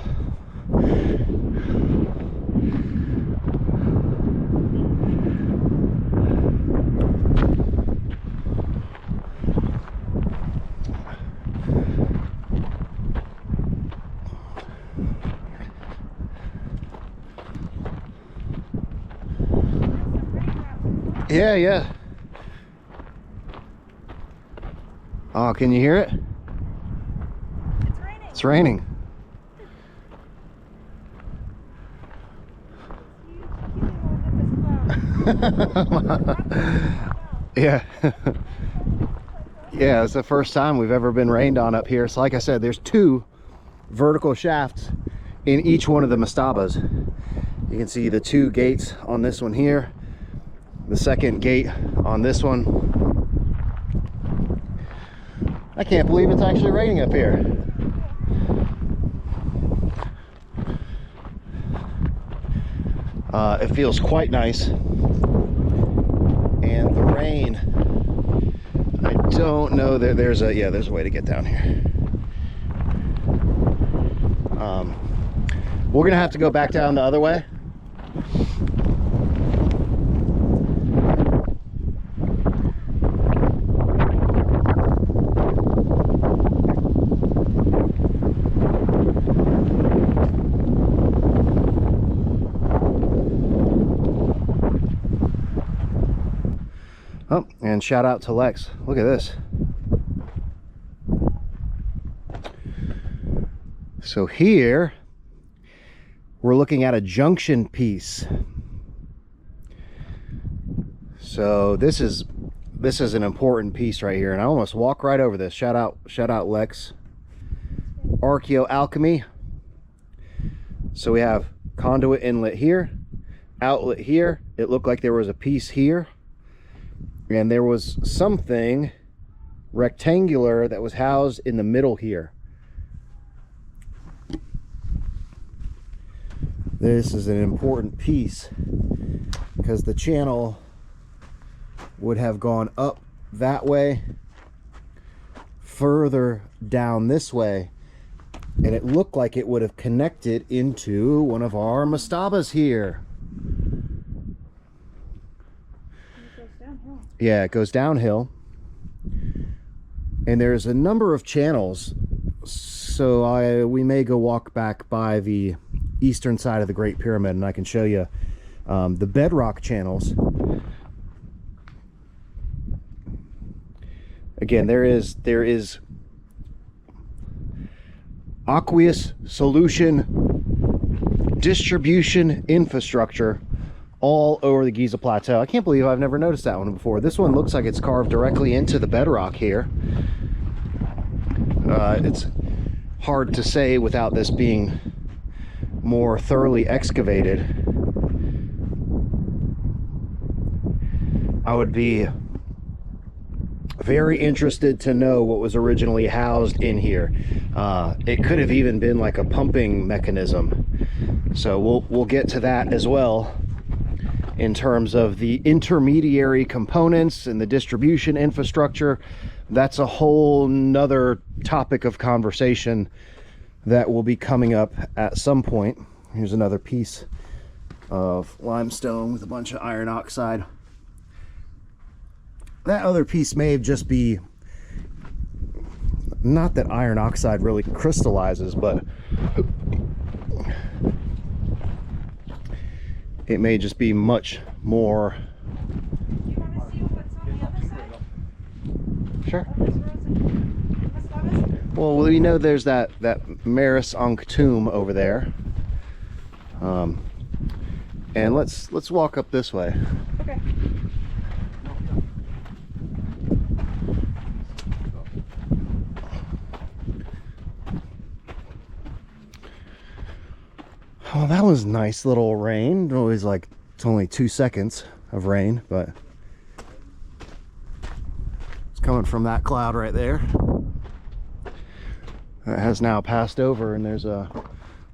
Yeah, yeah. Oh, can you hear it? It's raining. It's raining. Yeah. Yeah, it's the first time we've ever been rained on up here. So like I said, there's 2 vertical shafts in each one of the mastabas. You can see the 2 gates on this one here, the second gate on this one. I can't believe it's actually raining up here. It feels quite nice. And the rain, I don't know that there's a way to get down here. We're gonna have to go back down the other way. Oh, and shout out to Lex. Look at this. So here we're looking at a junction piece. So this is an important piece right here, and I almost walk right over this. Shout out Lex. Archeo Alchemy. So we have conduit inlet here, outlet here. It looked like there was a piece here, and there was something rectangular that was housed in the middle here. This is an important piece because the channel would have gone up that way, further down this way, and it looked like it would have connected into one of our mastabas here. It goes downhill. Yeah, it goes downhill, and there's a number of channels, so we may go walk back by the eastern side of the Great Pyramid, and I can show you the bedrock channels. Again, there is aqueous solution distribution infrastructure all over the Giza Plateau. I can't believe I've never noticed that one before. This one looks like it's carved directly into the bedrock here. It's hard to say without this being more thoroughly excavated. I would be very interested to know what was originally housed in here. It could have even been like a pumping mechanism. So we'll get to that as well in terms of the intermediary components and the distribution infrastructure. That's a whole nother topic of conversation that will be coming up at some point. Here's another piece of limestone with a bunch of iron oxide. That other piece may just be, not that iron oxide really crystallizes, but it may just be much more. Do you want to see what's on the other side? Sure. All those rows of mastabas? Well, we know there's that Maris Anctum over there, and let's walk up this way. Okay. Oh, that was nice little rain. Always like it's only 2 seconds of rain, but it's coming from that cloud right there. That has now passed over, and there's a,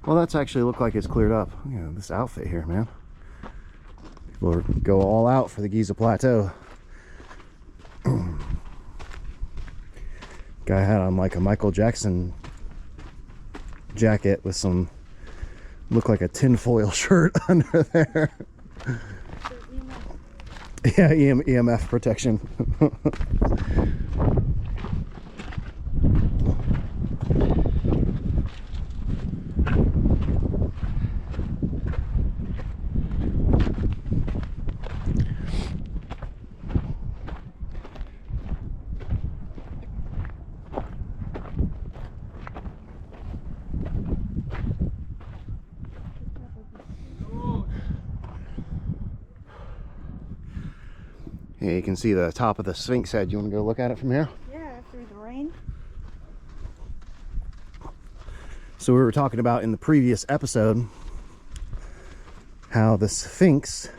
well, that's actually looked like it's cleared up. You know, this outfit here, man. People go all out for the Giza Plateau. Guy had on like a Michael Jackson jacket with some, look like a tinfoil shirt under there. Yeah, EMF protection. Yeah, you can see the top of the Sphinx head. You want to go look at it from here? Yeah, after the rain. So we were talking about in the previous episode how the Sphinx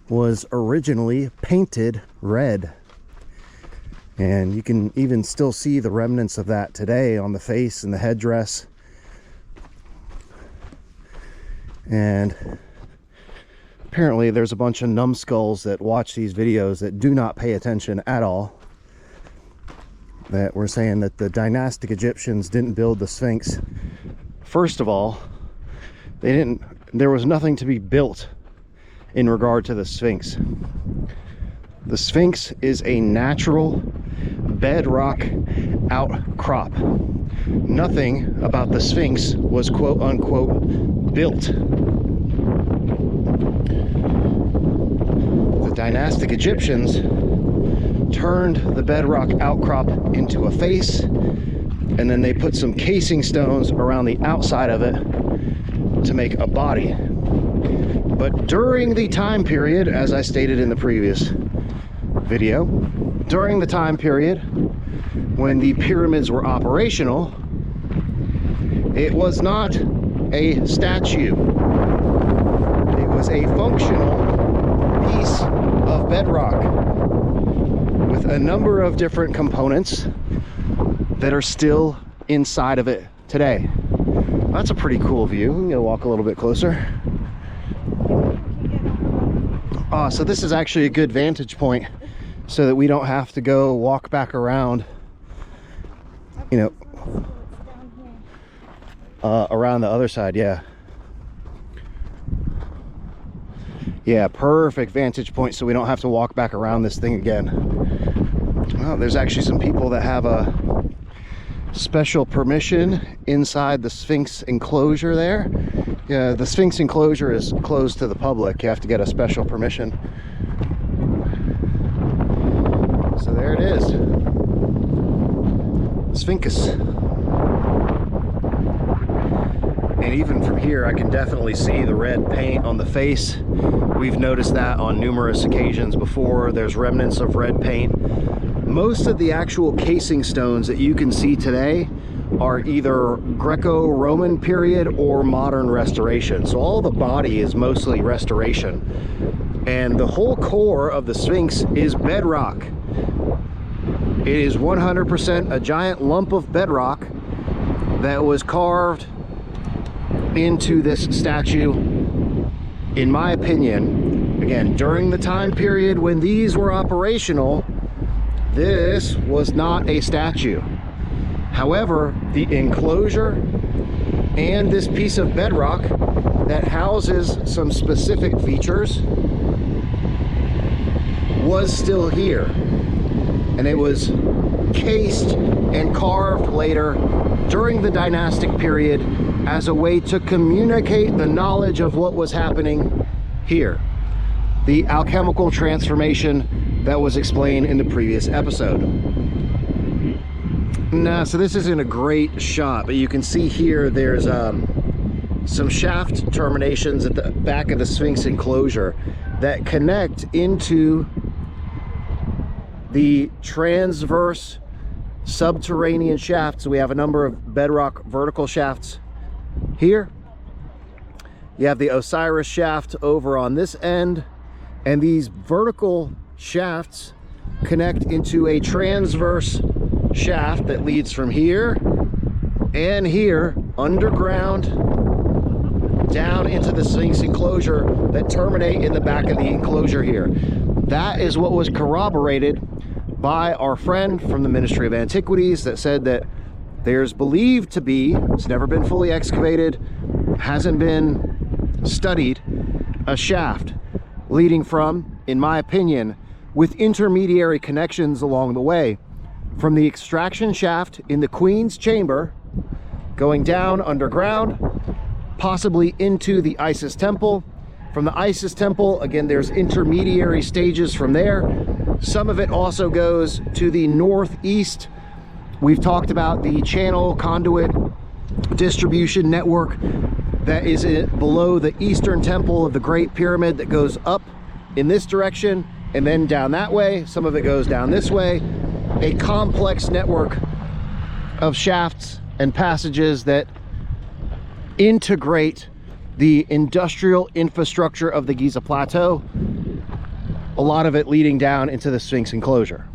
was originally painted red. And you can even still see the remnants of that today on the face and the headdress. And apparently there's a bunch of numbskulls that watch these videos that do not pay attention at all, that were saying that the dynastic Egyptians didn't build the Sphinx. First of all, there was nothing to be built in regard to the Sphinx. The Sphinx is a natural bedrock outcrop. Nothing about the Sphinx was quote unquote built. The dynastic Egyptians turned the bedrock outcrop into a face, and then they put some casing stones around the outside of it to make a body. But during the time period, as I stated in the previous video, during the time period when the pyramids were operational, it was not a statue. It was a functional piece of bedrock with a number of different components that are still inside of it today. That's a pretty cool view. I'm gonna walk a little bit closer. Oh, so this is actually a good vantage point so that we don't have to go walk back around, you know, around the other side. Yeah, perfect vantage point so we don't have to walk back around this thing again. Well, there's actually some people that have a special permission inside the Sphinx enclosure there. Yeah, the Sphinx enclosure is closed to the public. You have to get a special permission. So there it is, Sphinx. And even from here, I can definitely see the red paint on the face. We've noticed that on numerous occasions before. There's remnants of red paint. Most of the actual casing stones that you can see today are either Greco-Roman period or modern restoration. So all the body is mostly restoration. And the whole core of the Sphinx is bedrock. It is 100% a giant lump of bedrock that was carved into this statue, in my opinion. Again, during the time period when these were operational, this was not a statue. However, the enclosure and this piece of bedrock that houses some specific features was still here. And it was cased and carved later during the dynastic period as a way to communicate the knowledge of what was happening here. The alchemical transformation that was explained in the previous episode. Now, so this isn't a great shot, but you can see here there's some shaft terminations at the back of the Sphinx enclosure that connect into the transverse subterranean shafts. So we have a number of bedrock vertical shafts here. You have the Osiris shaft over on this end, and these vertical shafts connect into a transverse shaft that leads from here and here underground down into the Sphinx enclosure that terminate in the back of the enclosure here. That is what was corroborated by our friend from the Ministry of Antiquities that said that there's believed to be, it's never been fully excavated, hasn't been studied, a shaft leading from, in my opinion, with intermediary connections along the way, from the extraction shaft in the Queen's Chamber, going down underground, possibly into the Isis Temple. From the Isis Temple, again, there's intermediary stages from there. Some of it also goes to the northeast. We've talked about the channel conduit distribution network that is below the Eastern Temple of the Great Pyramid that goes up in this direction and then down that way. Some of it goes down this way. A complex network of shafts and passages that integrate the industrial infrastructure of the Giza Plateau, a lot of it leading down into the Sphinx enclosure.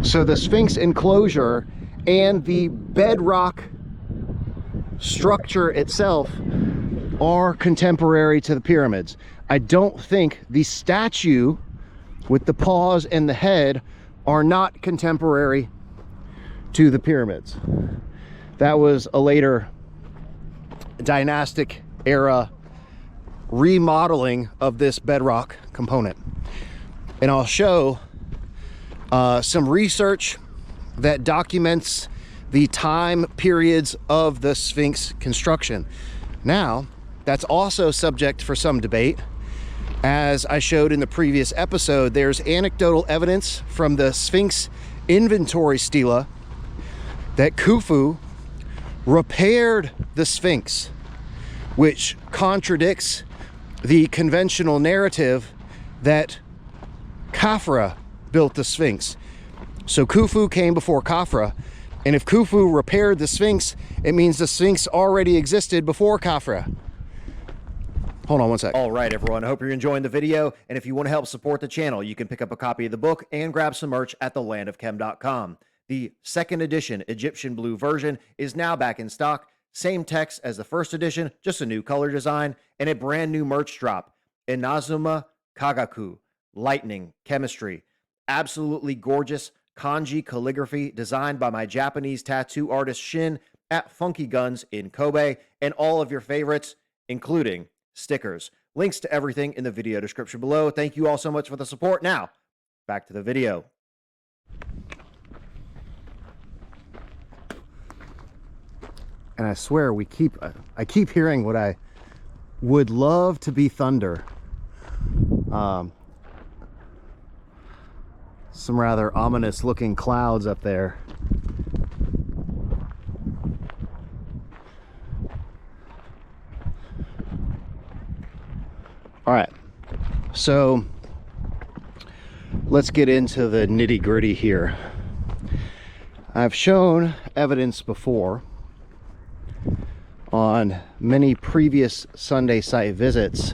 So the Sphinx enclosure and the bedrock structure itself are contemporary to the pyramids. I don't think the statue with the paws and the head are not contemporary to the pyramids. That was a later dynastic era remodeling of this bedrock component. And I'll show some research that documents the time periods of the Sphinx construction. Now, that's also subject for some debate. As I showed in the previous episode, there's anecdotal evidence from the Sphinx inventory stela that Khufu repaired the Sphinx, which contradicts the conventional narrative that Khafra built the Sphinx. So Khufu came before Khafra, and if Khufu repaired the Sphinx, it means the Sphinx already existed before Khafra. Hold on one sec. All right, everyone. I hope you're enjoying the video, and if you want to help support the channel, you can pick up a copy of the book and grab some merch at thelandofchem.com. The second edition Egyptian blue version is now back in stock. Same text as the first edition, just a new color design, and a brand new merch drop. Inazuma Kagaku, lightning, chemistry. Absolutely gorgeous kanji calligraphy designed by my Japanese tattoo artist Shin at Funky Guns in Kobe, and all of your favorites, including stickers. Links to everything in the video description below. Thank you all so much for the support. Now, back to the video. And I swear I keep hearing what I would love to be thunder. Some rather ominous looking clouds up there. All right, so let's get into the nitty-gritty here. I've shown evidence before on many previous Sunday site visits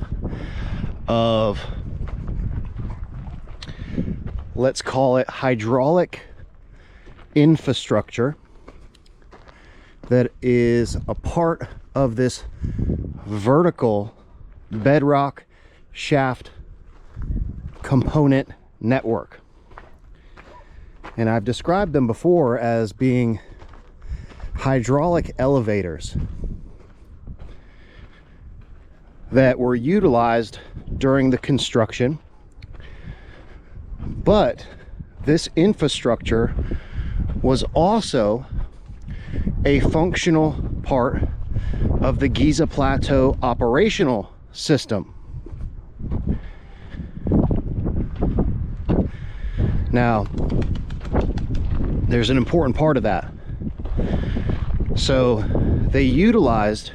of, let's call it, hydraulic infrastructure that is a part of this vertical bedrock shaft component network. And I've described them before as being hydraulic elevators that were utilized during the construction. But this infrastructure was also a functional part of the Giza Plateau operational system. Now, there's an important part of that. So they utilized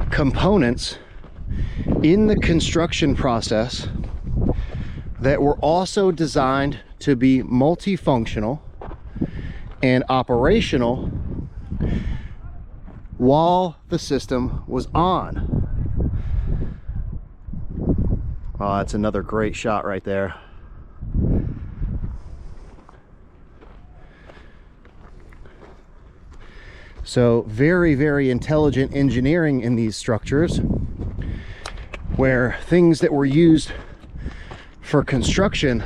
components in the construction process that were also designed to be multifunctional and operational while the system was on. Oh, that's another great shot right there. So very, very intelligent engineering in these structures, where things that were used for construction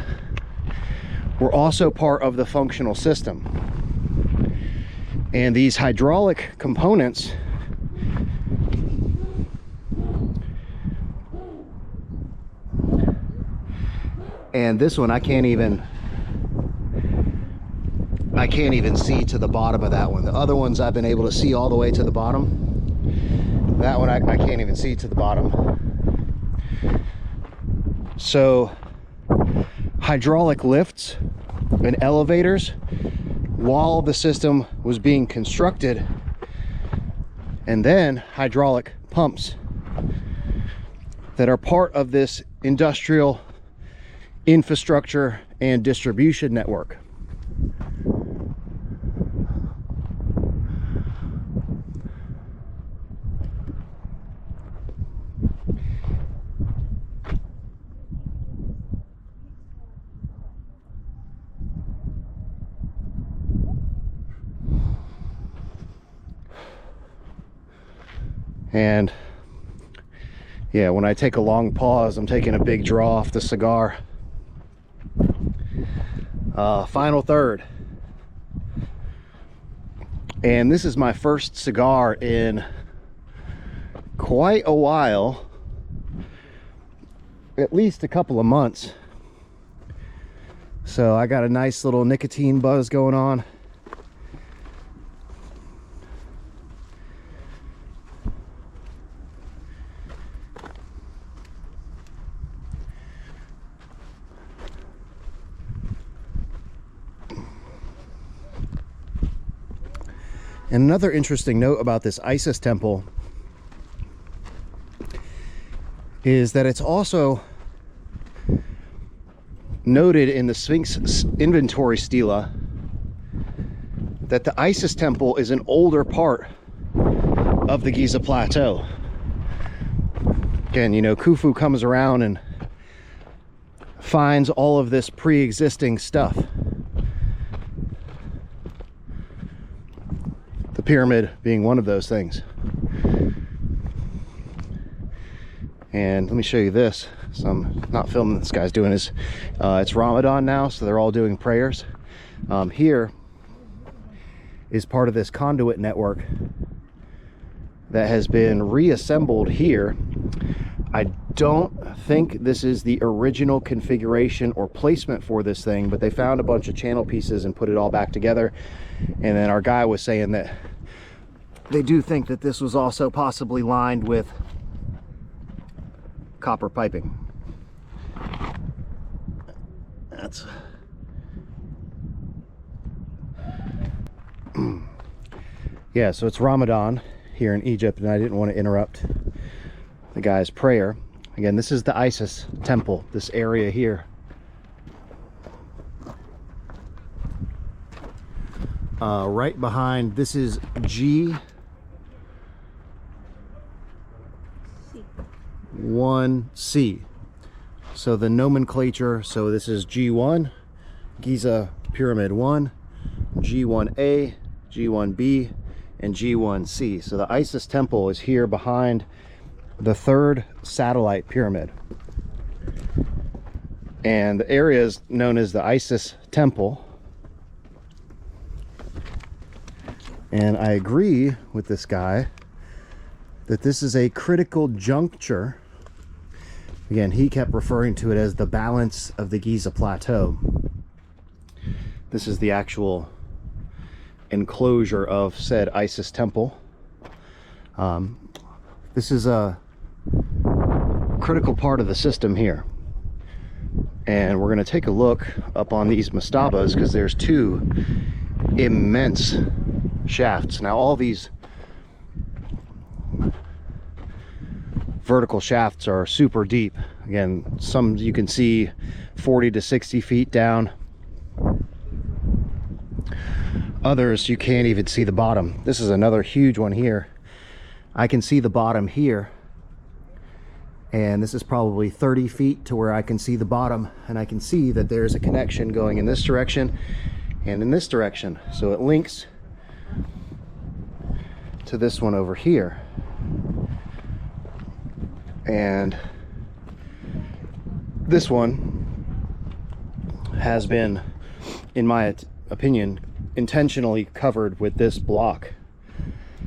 were also part of the functional system. And these hydraulic components and this one I can't even see to the bottom of that one. The other ones I've been able to see all the way to the bottom. That one I can't even see to the bottom. So hydraulic lifts and elevators while the system was being constructed, and then hydraulic pumps that are part of this industrial infrastructure and distribution network. And yeah, when I take a long pause, I'm taking a big draw off the cigar. Final third. And this is my first cigar in quite a while, at least a couple of months. So I got a nice little nicotine buzz going on. And another interesting note about this Isis temple is that it's also noted in the Sphinx inventory stela that the Isis temple is an older part of the Giza plateau. Again, you know, Khufu comes around and finds all of this pre-existing stuff. The pyramid being one of those things. And let me show you this. So I'm not filming, this guy's doing his, it's Ramadan now, so they're all doing prayers. Here is part of this conduit network that has been reassembled here. I don't think this is the original configuration or placement for this thing, but they found a bunch of channel pieces and put it all back together. And then our guy was saying that they do think that this was also possibly lined with copper piping. That's yeah, so it's Ramadan here in Egypt, and I didn't want to interrupt the guy's prayer. Again, this is the Isis temple, this area here. Right behind, this is G1C. So the nomenclature, so this is G1, Giza Pyramid 1, G1A, G1B, and G1C. So the Isis temple is here behind the third satellite pyramid. And the area is known as the Isis temple. And I agree with this guy that this is a critical juncture. Again, he kept referring to it as the balance of the Giza plateau. This is the actual enclosure of said Isis temple. This is a critical part of the system here. And we're going to take a look up on these mastabas because there's two immense shafts. Now all these vertical shafts are super deep. Again, some you can see 40 to 60 feet down. Others you can't even see the bottom. This is another huge one here. I can see the bottom here, and this is probably 30 feet to where I can see the bottom, and I can see that there's a connection going in this direction and in this direction. So it links to this one over here. And this one has been, in my opinion, intentionally covered with this block.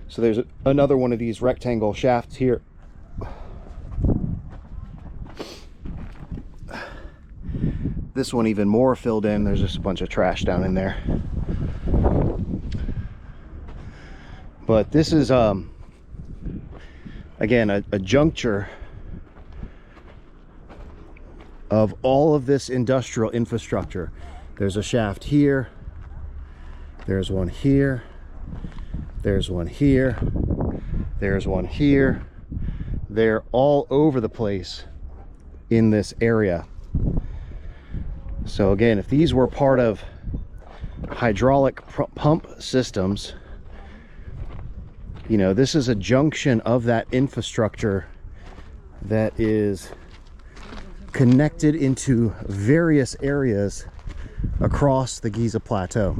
So there's another one of these rectangle shafts here. This one even more filled in. There's just a bunch of trash down in there. But this is again a juncture of all of this industrial infrastructure. There's a shaft here, there's one here, there's one here, there's one here. They're all over the place in this area. So again, if these were part of hydraulic pump systems, you know, this is a junction of that infrastructure that is connected into various areas across the Giza plateau.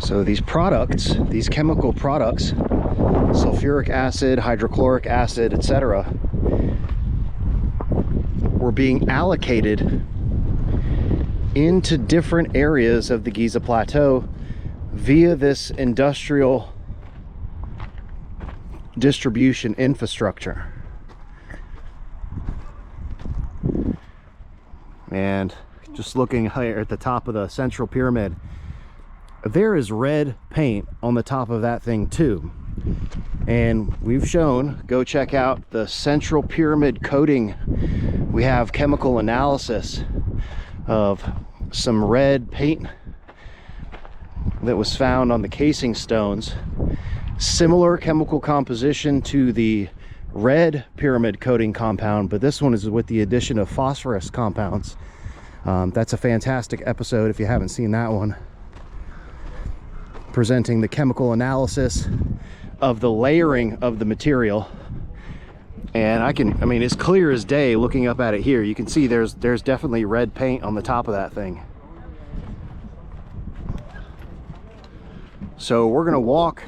So these products, these chemical products, sulfuric acid, hydrochloric acid, etc., were being allocated into different areas of the Giza plateau via this industrial distribution infrastructure. And just looking here at the top of the central pyramid, there is red paint on the top of that thing too. And we've shown, go check out the central pyramid coating. We have chemical analysis of some red paint that was found on the casing stones. Similar chemical composition to the red pyramid coating compound, but this one is with the addition of phosphorus compounds. That's a fantastic episode if you haven't seen that one, presenting the chemical analysis of the layering of the material. And I mean, it's clear as day looking up at it here. You can see there's definitely red paint on the top of that thing. So we're gonna walk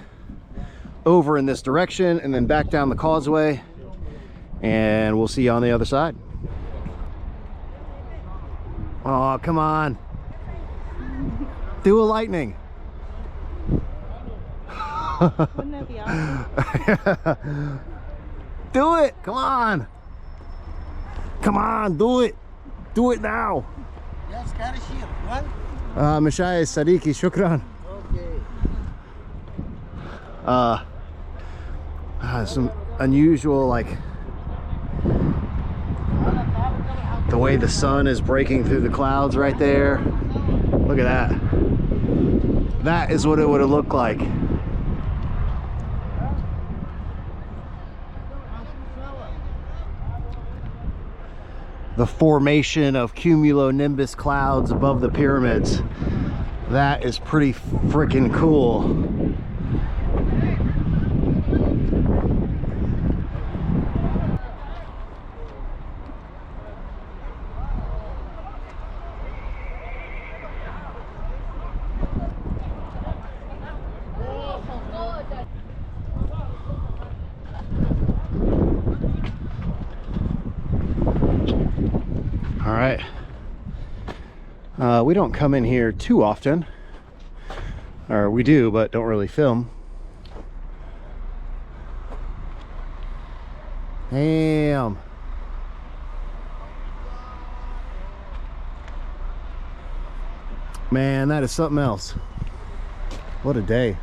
over in this direction and then back down the causeway, and we'll see you on the other side. Oh, come on. Do a lightning. Wouldn't that be awesome? Do it, come on. Come on, do it. Do it now. Yes, Karashir. What? Mashai Sadiki, shukran. Okay. Some unusual, like, the way the sun is breaking through the clouds right there. Look at that. That is what it would have looked like. The formation of cumulonimbus clouds above the pyramids. That is pretty freaking cool. All right, we don't come in here too often, or we do, but don't really film. Damn. Man, that is something else. What a day.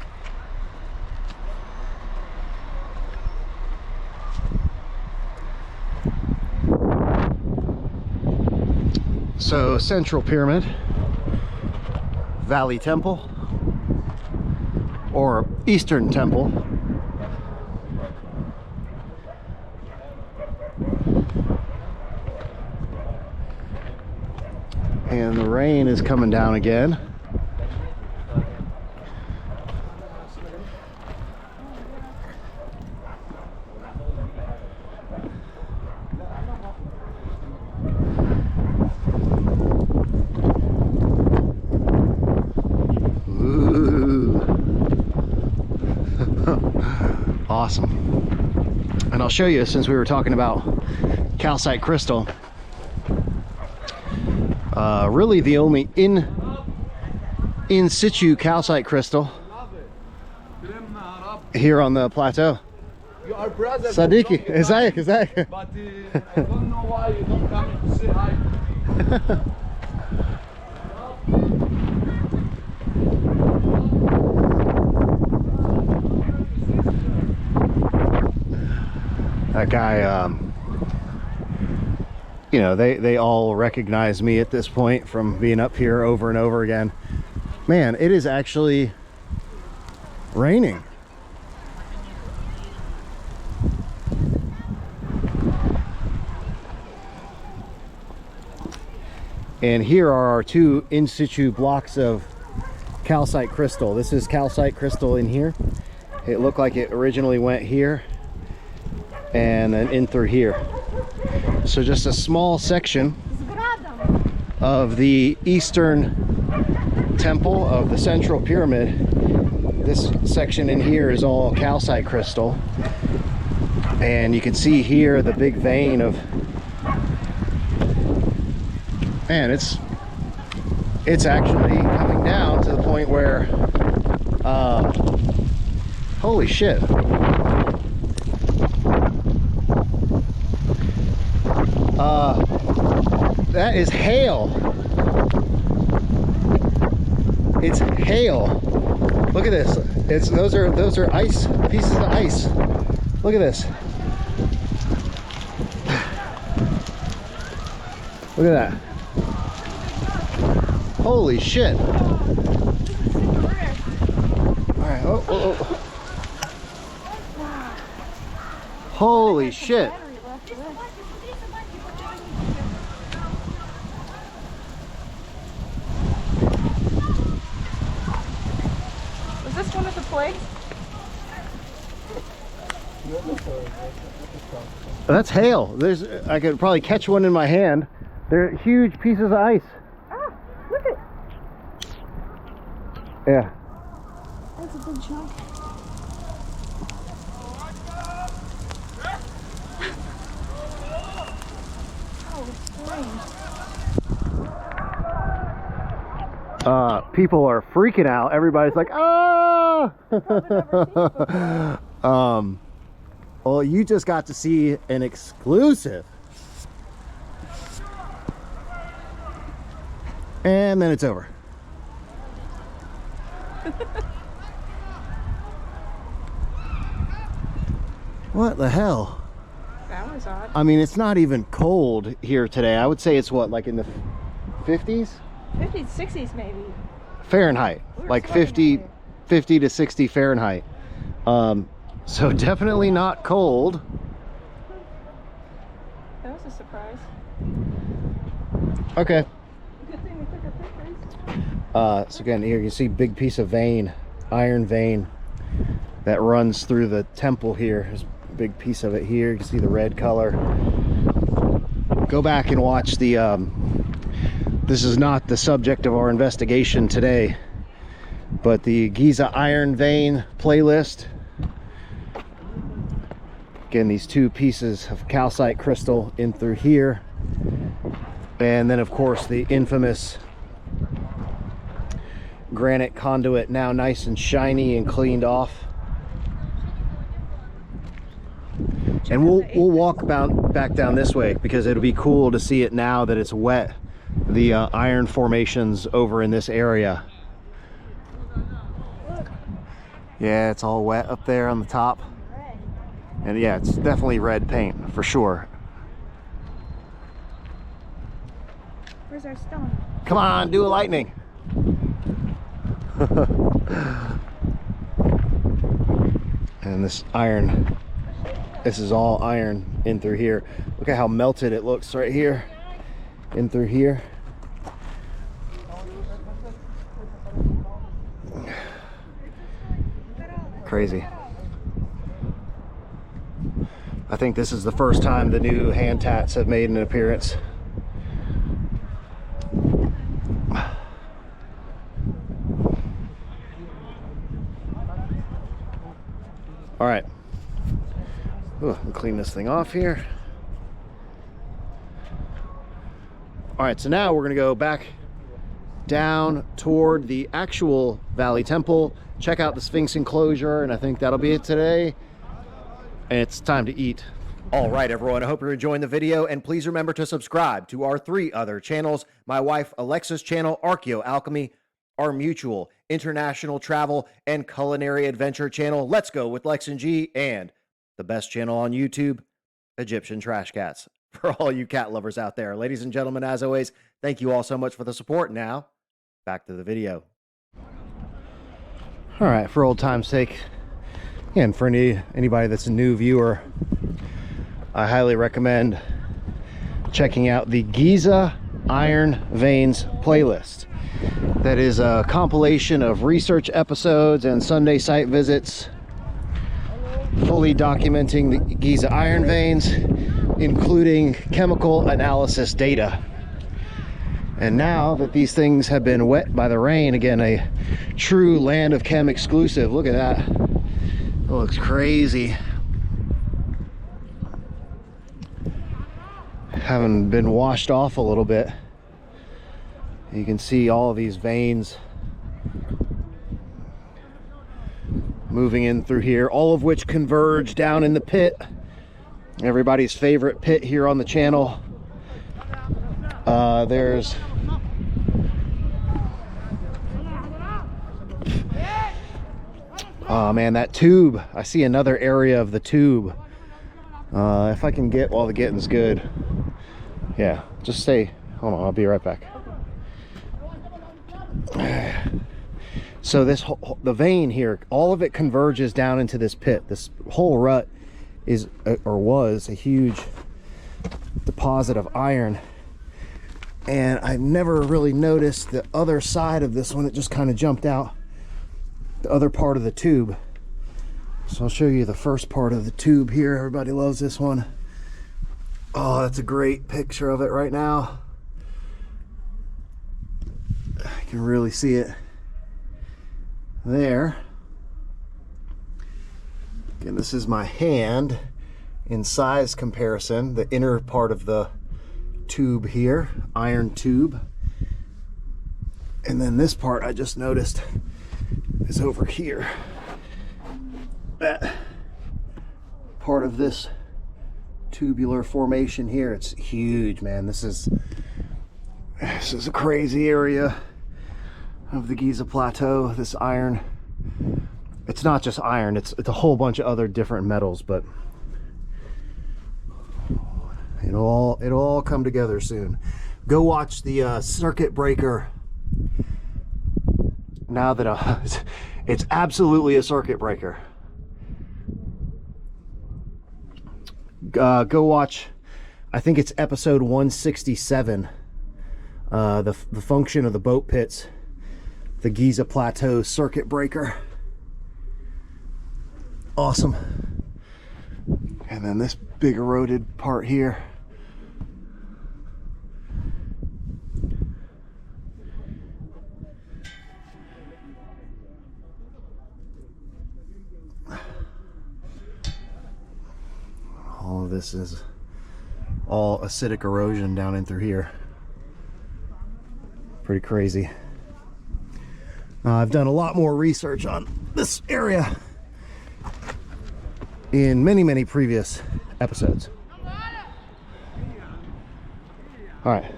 So, Central Pyramid, Valley Temple, or Eastern Temple. And the rain is coming down again. Awesome. And I'll show you, since we were talking about calcite crystal, really the only in situ calcite crystal here on the plateau. You are brother. Sadiki, Isaac. But I don't know why you don't come to say hi. That guy, you know, they all recognize me at this point from being up here over and over again. Man, it is actually raining. And here are our two in situ blocks of calcite crystal. This is calcite crystal in here. It looked like it originally went here and then in through here. So just a small section of the eastern temple of the central pyramid. This section in here is all calcite crystal, and you can see here the big vein of, man, it's actually coming down to the point where holy shit. That is hail. It's hail. Look at this. Those are ice, pieces of ice. Look at this. Look at that. Holy shit. Alright, oh. Holy shit. Was this one of the plagues? That's hail. I could probably catch one in my hand. They're huge pieces of ice. Ah, look at. Yeah. That's a big chunk. Oh, strange. People are freaking out. Everybody's like, ah! Well, you just got to see an exclusive. And then it's over. What the hell? That was odd. I mean, it's not even cold here today. I would say it's what, like in the 50s? 50s, 60s maybe. Fahrenheit. We were Like sweating 50 to 60 Fahrenheit. So definitely not cold. That was a surprise. Okay. Good thing we took our pictures. So again, here you see big piece of vein, iron vein that runs through the temple here. There's a big piece of it here. You can see the red color. Go back and watch the, this is not the subject of our investigation today, but the Giza iron vein playlist. Again, these two pieces of calcite crystal in through here. And then of course the infamous granite conduit, now nice and shiny and cleaned off. And we'll walk back down this way because it'll be cool to see it now that it's wet. The iron formations over in this area. Yeah, it's all wet up there on the top. And yeah, it's definitely red paint for sure. Where's our stone? Come on, do a lightning. And this iron, this is all iron in through here. Look at how melted it looks right here, in through here. Crazy. I think this is the first time the new hand tats have made an appearance. All right. Ooh, we'll clean this thing off here. All right, so now we're gonna go back down toward the actual Valley Temple, check out the Sphinx enclosure, and I think that'll be it today. And it's time to eat. All right, everyone, I hope you're enjoying the video, and please remember to subscribe to our 3 other channels: my wife Alexa's channel, Archeo Alchemy, our mutual international travel and culinary adventure channel, Let's Go with Lex and G, and the best channel on YouTube, Egyptian Trash Cats. For all you cat lovers out there, ladies and gentlemen, as always, thank you all so much for the support. Now, back to the video. All right, for old time's sake, and for anybody that's a new viewer, I highly recommend checking out the Giza Iron Veins playlist. That is a compilation of research episodes and Sunday site visits, fully documenting the Giza iron veins, including chemical analysis data. And now that these things have been wet by the rain, again, a true Land of Chem exclusive. Look at that. It looks crazy. Having been washed off a little bit, you can see all of these veins moving in through here, all of which converge down in the pit. Everybody's favorite pit here on the channel. There's Oh man, that tube. I see another area of the tube. If I can get while the getting's good. Yeah, just stay. Hold on, I'll be right back. So this whole, the vein here, all of it converges down into this pit. This whole rut is, or was, a huge deposit of iron. And I've never really noticed the other side of this one. It just kind of jumped out, the other part of the tube. So I'll show you the first part of the tube here. Everybody loves this one. Oh, that's a great picture of it right now. I can really see it there. Again, this is my hand in size comparison, the inner part of the tube here, iron tube. And then this part I just noticed is over here. That part of this tubular formation here, it's huge, man. This is a crazy area of the Giza Plateau. This iron, it's not just iron, it's a whole bunch of other different metals, but it'll all come together soon. Go watch the circuit breaker. Now that it's absolutely a circuit breaker. Go watch, I think it's episode 167, the function of the boat pits, the Giza Plateau circuit breaker. Awesome. And then this big eroded part here. All of this is all acidic erosion down in through here. Pretty crazy. I've done a lot more research on this area in many previous episodes. All right.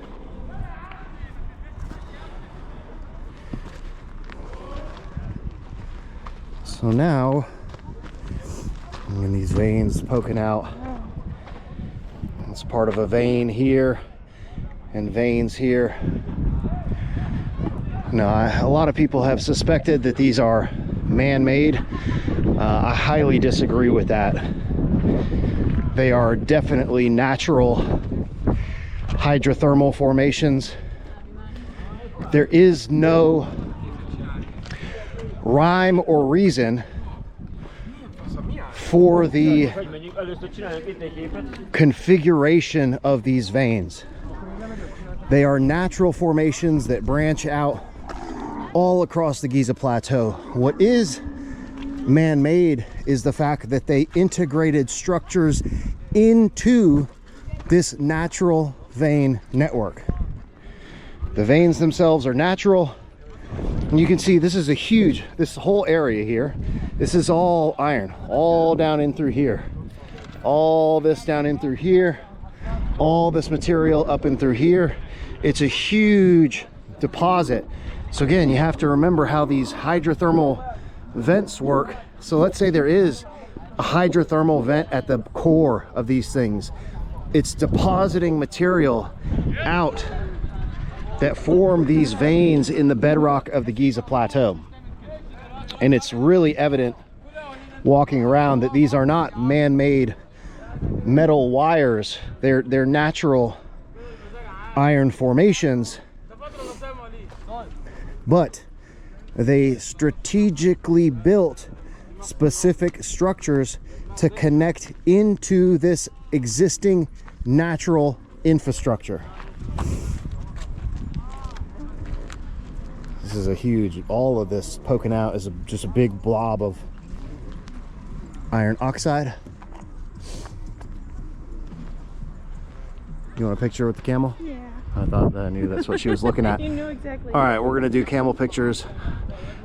So now, and these veins poking out. It's part of a vein here and veins here. Now, a lot of people have suspected that these are man-made. I highly disagree with that. They are definitely natural hydrothermal formations. There is no rhyme or reason for the configuration of these veins. They are natural formations that branch out all across the Giza Plateau. What is man-made is the fact that they integrated structures into this natural vein network. The veins themselves are natural. And you can see this is a huge, this whole area here, this is all iron, all down in through here. All this down in through here, all this material up in through here. It's a huge deposit. So again, you have to remember how these hydrothermal vents work. So let's say there is a hydrothermal vent at the core of these things. It's depositing material out that form these veins in the bedrock of the Giza Plateau. And it's really evident walking around that these are not man-made metal wires. They're natural iron formations, but they strategically built specific structures to connect into this existing natural infrastructure. This is a huge, all of this poking out is just a big blob of iron oxide. You want a picture with the camel? Yeah. I thought I knew that's what she was looking at. You knew exactly. All right, we're gonna do camel pictures.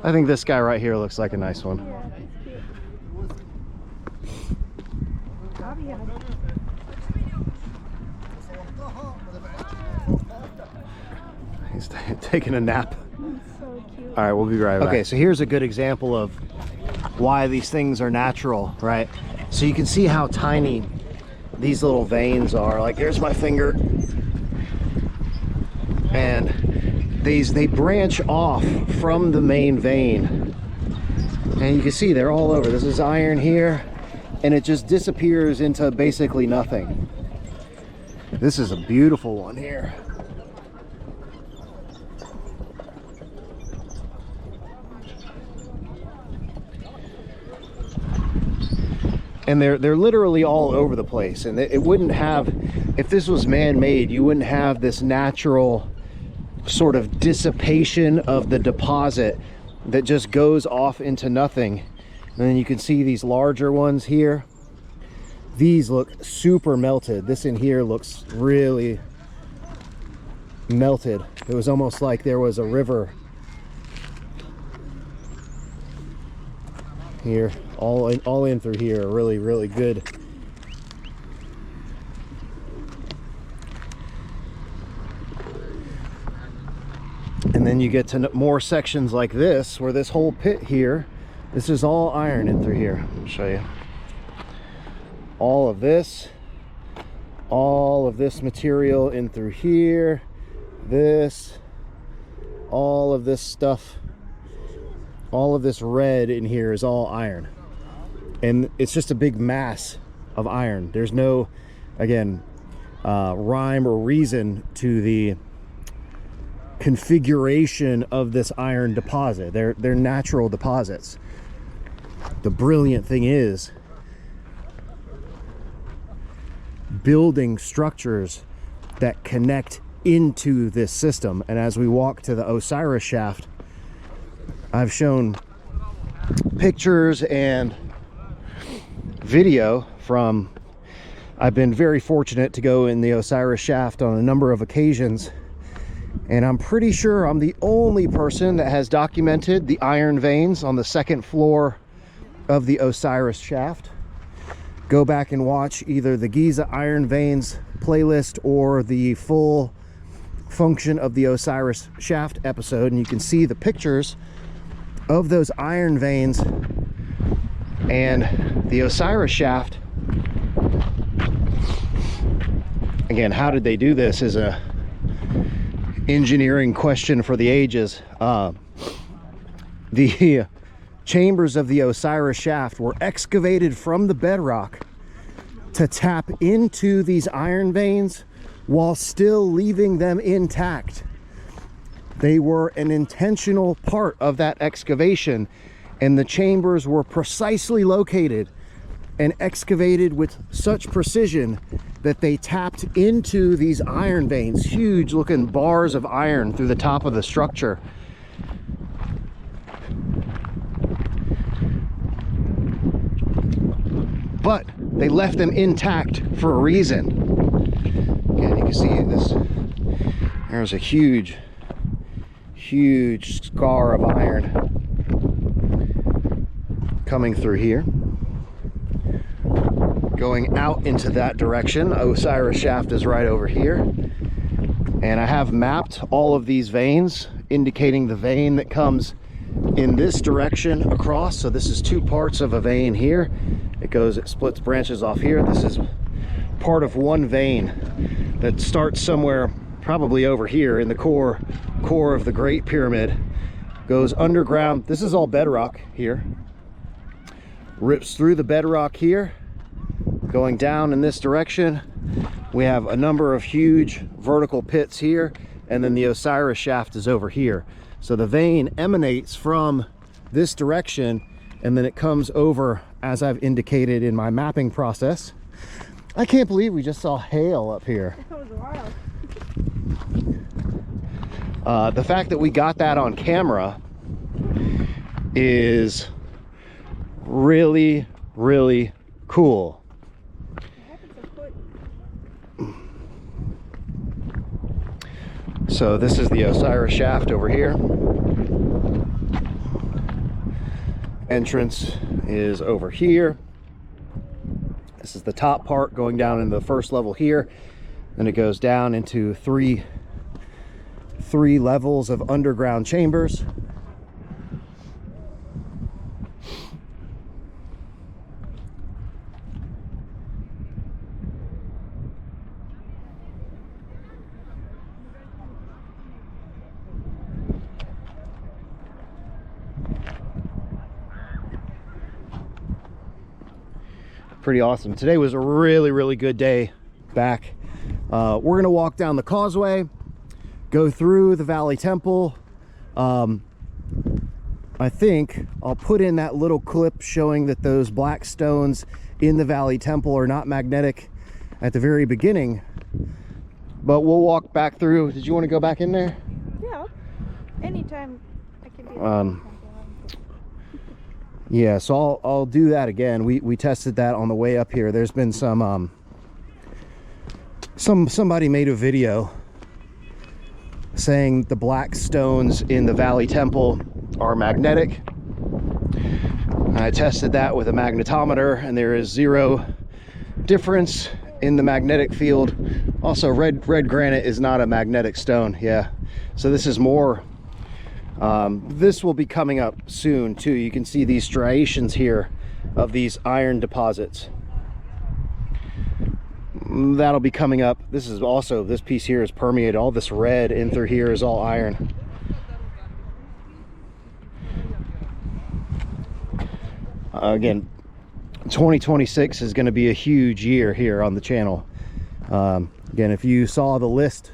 I think this guy right here looks like a nice one. Yeah, that's cute. He's taking a nap. So cute. All right, we'll be right back. Okay, so here's a good example of why these things are natural, right? So you can see how tiny these little veins are. Like, here's my finger, and they branch off from the main vein, and you can see they're all over. This is iron here, and it just disappears into basically nothing. This is a beautiful one here. And they're literally all over the place, and it wouldn't have, if this was man-made, you wouldn't have this natural sort of dissipation of the deposit that just goes off into nothing. And then you can see these larger ones here. These look super melted. This in here looks really melted. It was almost like there was a river here. All in through here. Really, really good. And then you get to more sections like this, where this whole pit here, this is all iron in through here. I'll show you. All of this material in through here, this, all of this stuff, all of this red in here is all iron. And it's just a big mass of iron. There's no, again, rhyme or reason to the configuration of this iron deposit. They're natural deposits. The brilliant thing is building structures that connect into this system. And as we walk to the Osiris shaft, I've shown pictures and video from, I've been very fortunate to go in the Osiris shaft on a number of occasions, and I'm pretty sure I'm the only person that has documented the iron veins on the second floor of the Osiris shaft. Go back and watch either the Giza iron veins playlist or the full function of the Osiris shaft episode, and you can see the pictures of those iron veins. And the Osiris shaft, again, how did they do this is a engineering question for the ages. The chambers of the Osiris shaft were excavated from the bedrock to tap into these iron veins while still leaving them intact. They were an intentional part of that excavation, and the chambers were precisely located and excavated with such precision that they tapped into these iron veins, huge looking bars of iron through the top of the structure. But they left them intact for a reason. Again, you can see this, there's a huge scar of iron coming through here, going out into that direction. Osiris shaft is right over here, and I have mapped all of these veins, indicating the vein that comes in this direction across. So this is two parts of a vein here. It splits branches off here. This is part of one vein that starts somewhere probably over here in the core of the Great Pyramid, goes underground. This is all bedrock here, rips through the bedrock here, going down in this direction. We have a number of huge vertical pits here, and then the Osiris shaft is over here. So the vein emanates from this direction, and then it comes over as I've indicated in my mapping process. I can't believe we just saw hail up here. That was wild. The fact that we got that on camera is really, really cool. So this is the Osiris shaft over here. Entrance is over here. This is the top part going down into the first level here. Then it goes down into three levels of underground chambers. pretty awesome. Today was a really, really good day back. We're gonna walk down the causeway, go through the Valley Temple. I think I'll put in that little clip showing that those black stones in the Valley Temple are not magnetic at the very beginning, but we'll walk back through. Did you want to go back in there? Yeah, anytime I can do that. Yeah, so I'll do that again. We tested that on the way up here. There's been somebody made a video saying the black stones in the Valley Temple are magnetic. I tested that with a magnetometer and there is zero difference in the magnetic field. Also, red granite is not a magnetic stone. Yeah, so this is more. This will be coming up soon too. You can see these striations here of these iron deposits. That'll be coming up. This is also, this piece here is permeated. All this red in through here is all iron. Again, 2026 is going to be a huge year here on the channel. Again, if you saw the list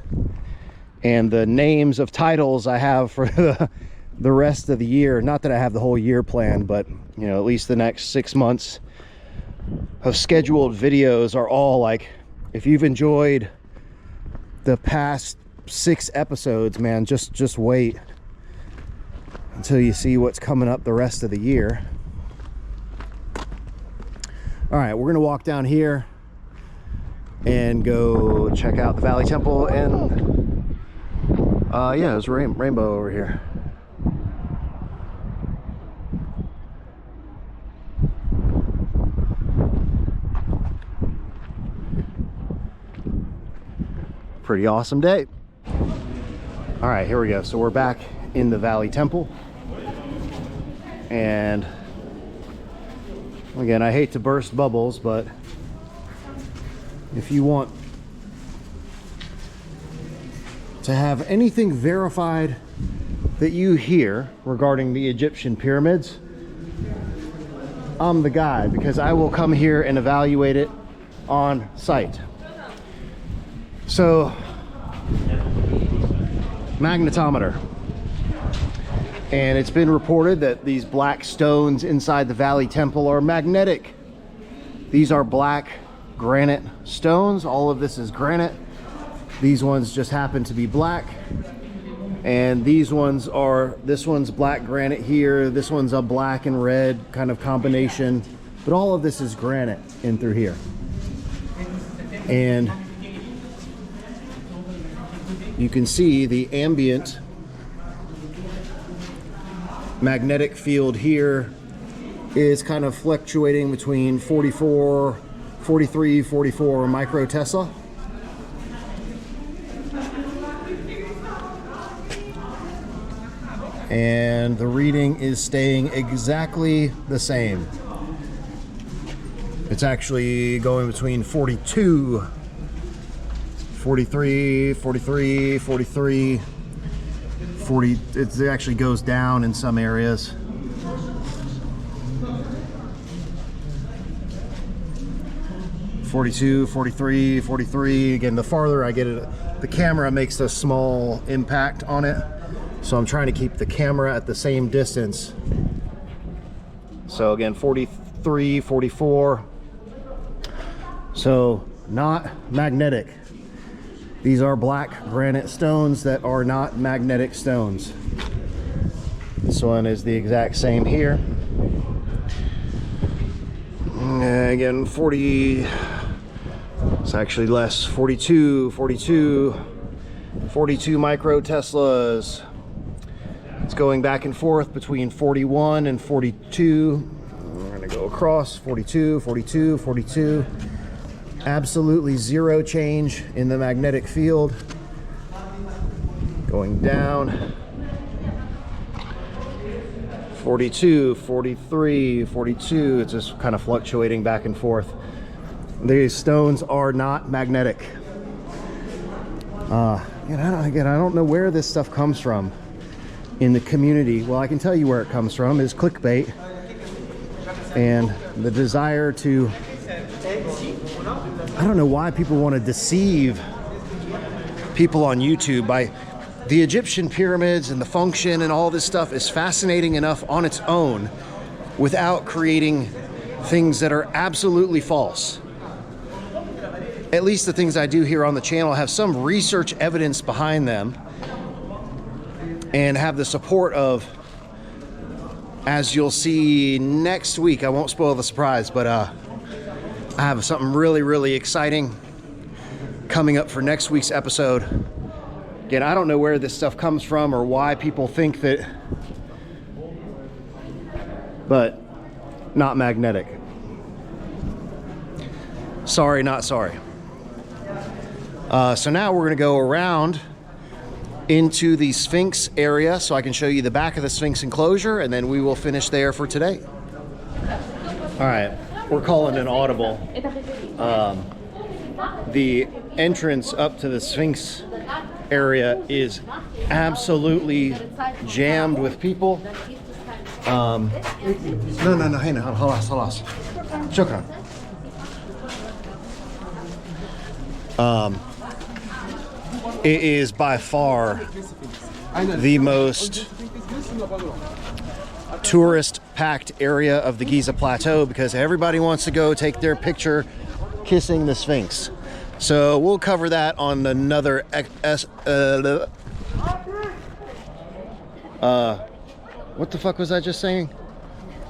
and the names of titles I have for the rest of the year, not that I have the whole year planned, but you know, at least the next 6 months of scheduled videos are all like, if you've enjoyed the past 6 episodes, man, just wait until you see what's coming up the rest of the year. All right, we're gonna walk down here and go check out the Valley Temple, and yeah, there's a rainbow over here. Pretty awesome day. All right, here we go. So we're back in the Valley Temple, and again, I hate to burst bubbles, but if you want to have anything verified that you hear regarding the Egyptian pyramids, I'm the guy, because I will come here and evaluate it on site. So, magnetometer. And it's been reported that these black stones inside the Valley Temple are magnetic. These are black granite stones. All of this is granite. These ones just happen to be black. And these ones are, this one's black granite here. This one's a black and red kind of combination. But all of this is granite in through here. And you can see the ambient magnetic field here is kind of fluctuating between 44, 43, 44 microtesla. And the reading is staying exactly the same. It's actually going between 42, 43, 43, 43, 40. It actually goes down in some areas. (42, 43, 43). Again, the farther I get it, the camera makes a small impact on it, so I'm trying to keep the camera at the same distance. So again, 43, 44. So not magnetic. These are black granite stones that are not magnetic stones. This one is the exact same here. Again, 40, it's actually less, 42, 42, 42 microteslas. It's going back and forth between 41 and 42. We're gonna go across, 42, 42, 42. Absolutely zero change in the magnetic field. Going down. 42, 43, 42. It's just kind of fluctuating back and forth. These stones are not magnetic. Again, I don't know where this stuff comes from in the community. Well, I can tell you where it comes from is clickbait and the desire to I don't know why people want to deceive people on YouTube by the Egyptian pyramids and the function and all this stuff is fascinating enough on its own without creating things that are absolutely false. At least the things I do here on the channel have some research evidence behind them and have the support of, as you'll see next week, I won't spoil the surprise, but I have something really, really exciting coming up for next week's episode. Again, I don't know where this stuff comes from or why people think that, but not magnetic. Sorry, not sorry. So now we're gonna go around into the Sphinx area so I can show you the back of the Sphinx enclosure, and then we will finish there for today. All right, we're calling an audible. The entrance up to the Sphinx area is absolutely jammed with people. No, hey, no, خلاص. شكرا. It is by far the most tourist-packed area of the Giza Plateau because everybody wants to go take their picture kissing the Sphinx. So we'll cover that on another what the fuck was I just saying?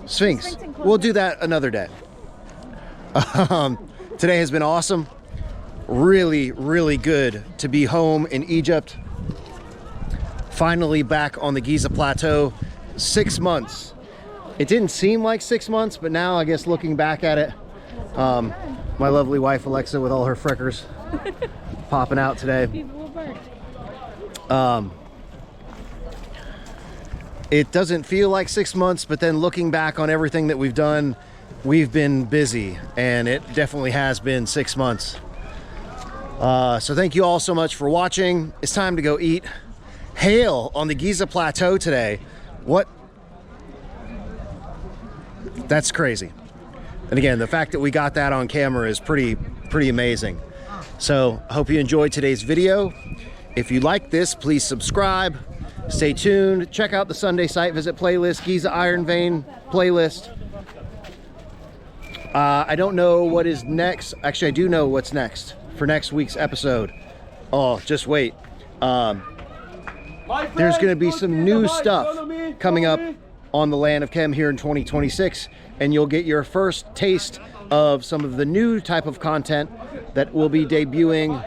Sphinx. We'll do that another day. Today has been awesome. Really, really good to be home in Egypt. Finally back on the Giza Plateau. 6 months. It didn't seem like 6 months, but now I guess looking back at it, my lovely wife Alexa with all her frickers popping out today. It doesn't feel like 6 months, but then looking back on everything that we've done, we've been busy, and it definitely has been 6 months. So thank you all so much for watching. It's time to go eat hail on the Giza Plateau today. What? That's crazy. And again, the fact that we got that on camera is pretty amazing. So I hope you enjoyed today's video. If you like this, please subscribe. Stay tuned. Check out the Sunday site visit playlist, Giza Iron Vein playlist. I don't know what is next. Actually, I do know what's next for next week's episode. Oh, just wait. There's going to be some new stuff coming up on the Land of Chem here in 2026, and you'll get your first taste of some of the new type of content that will be debuting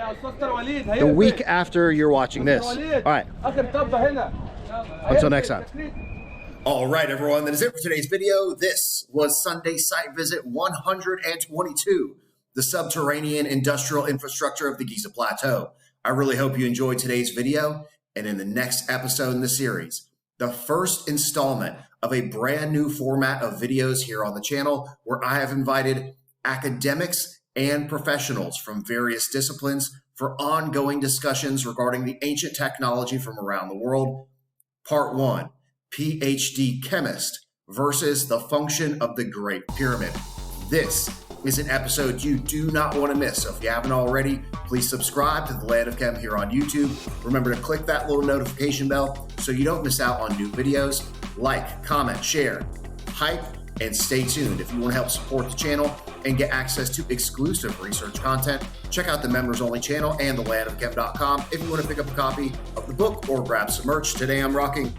the week after you're watching this. All right. Until next time. All right, everyone, that is it for today's video. This was Sunday Site Visit 122, the subterranean industrial infrastructure of the Giza Plateau. I really hope you enjoyed today's video, and in the next episode in the series, the first installment of a brand new format of videos here on the channel where I have invited academics and professionals from various disciplines for ongoing discussions regarding the ancient technology from around the world. Part 1. PhD chemist versus the function of the Great Pyramid. This is an episode you do not want to miss. So if you haven't already, please subscribe to the Land of Chem here on YouTube. Remember to click that little notification bell so you don't miss out on new videos. Like, comment, share, hype, and stay tuned. If you want to help support the channel and get access to exclusive research content, check out the members only channel and thelandofchem.com if you want to pick up a copy of the book or grab some merch. Today I'm rocking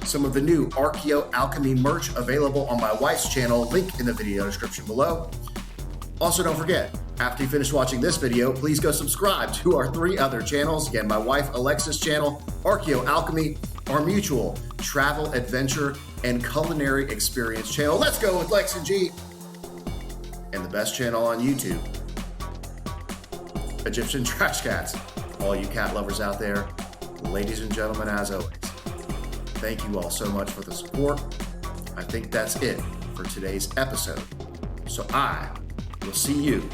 some of the new Archaeoalchemy merch available on my wife's channel, link in the video description below. Also, don't forget, after you finish watching this video, please go subscribe to our 3 other channels. Again, my wife Alexa's channel, Archaeoalchemy, our mutual travel, adventure, and culinary experience channel. Let's go with Lex and G. And the best channel on YouTube, Egyptian Trash Cats. All you cat lovers out there, ladies and gentlemen, as always, thank you all so much for the support. I think that's it for today's episode. So I will see you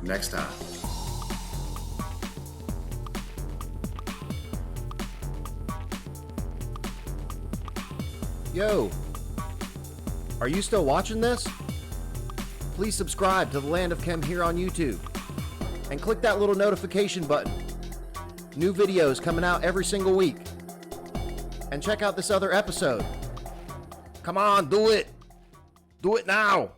next time. Yo, are you still watching this? Please subscribe to the Land of Chem here on YouTube and click that little notification button. New videos coming out every single week. And check out this other episode. Come on, do it. Do it now.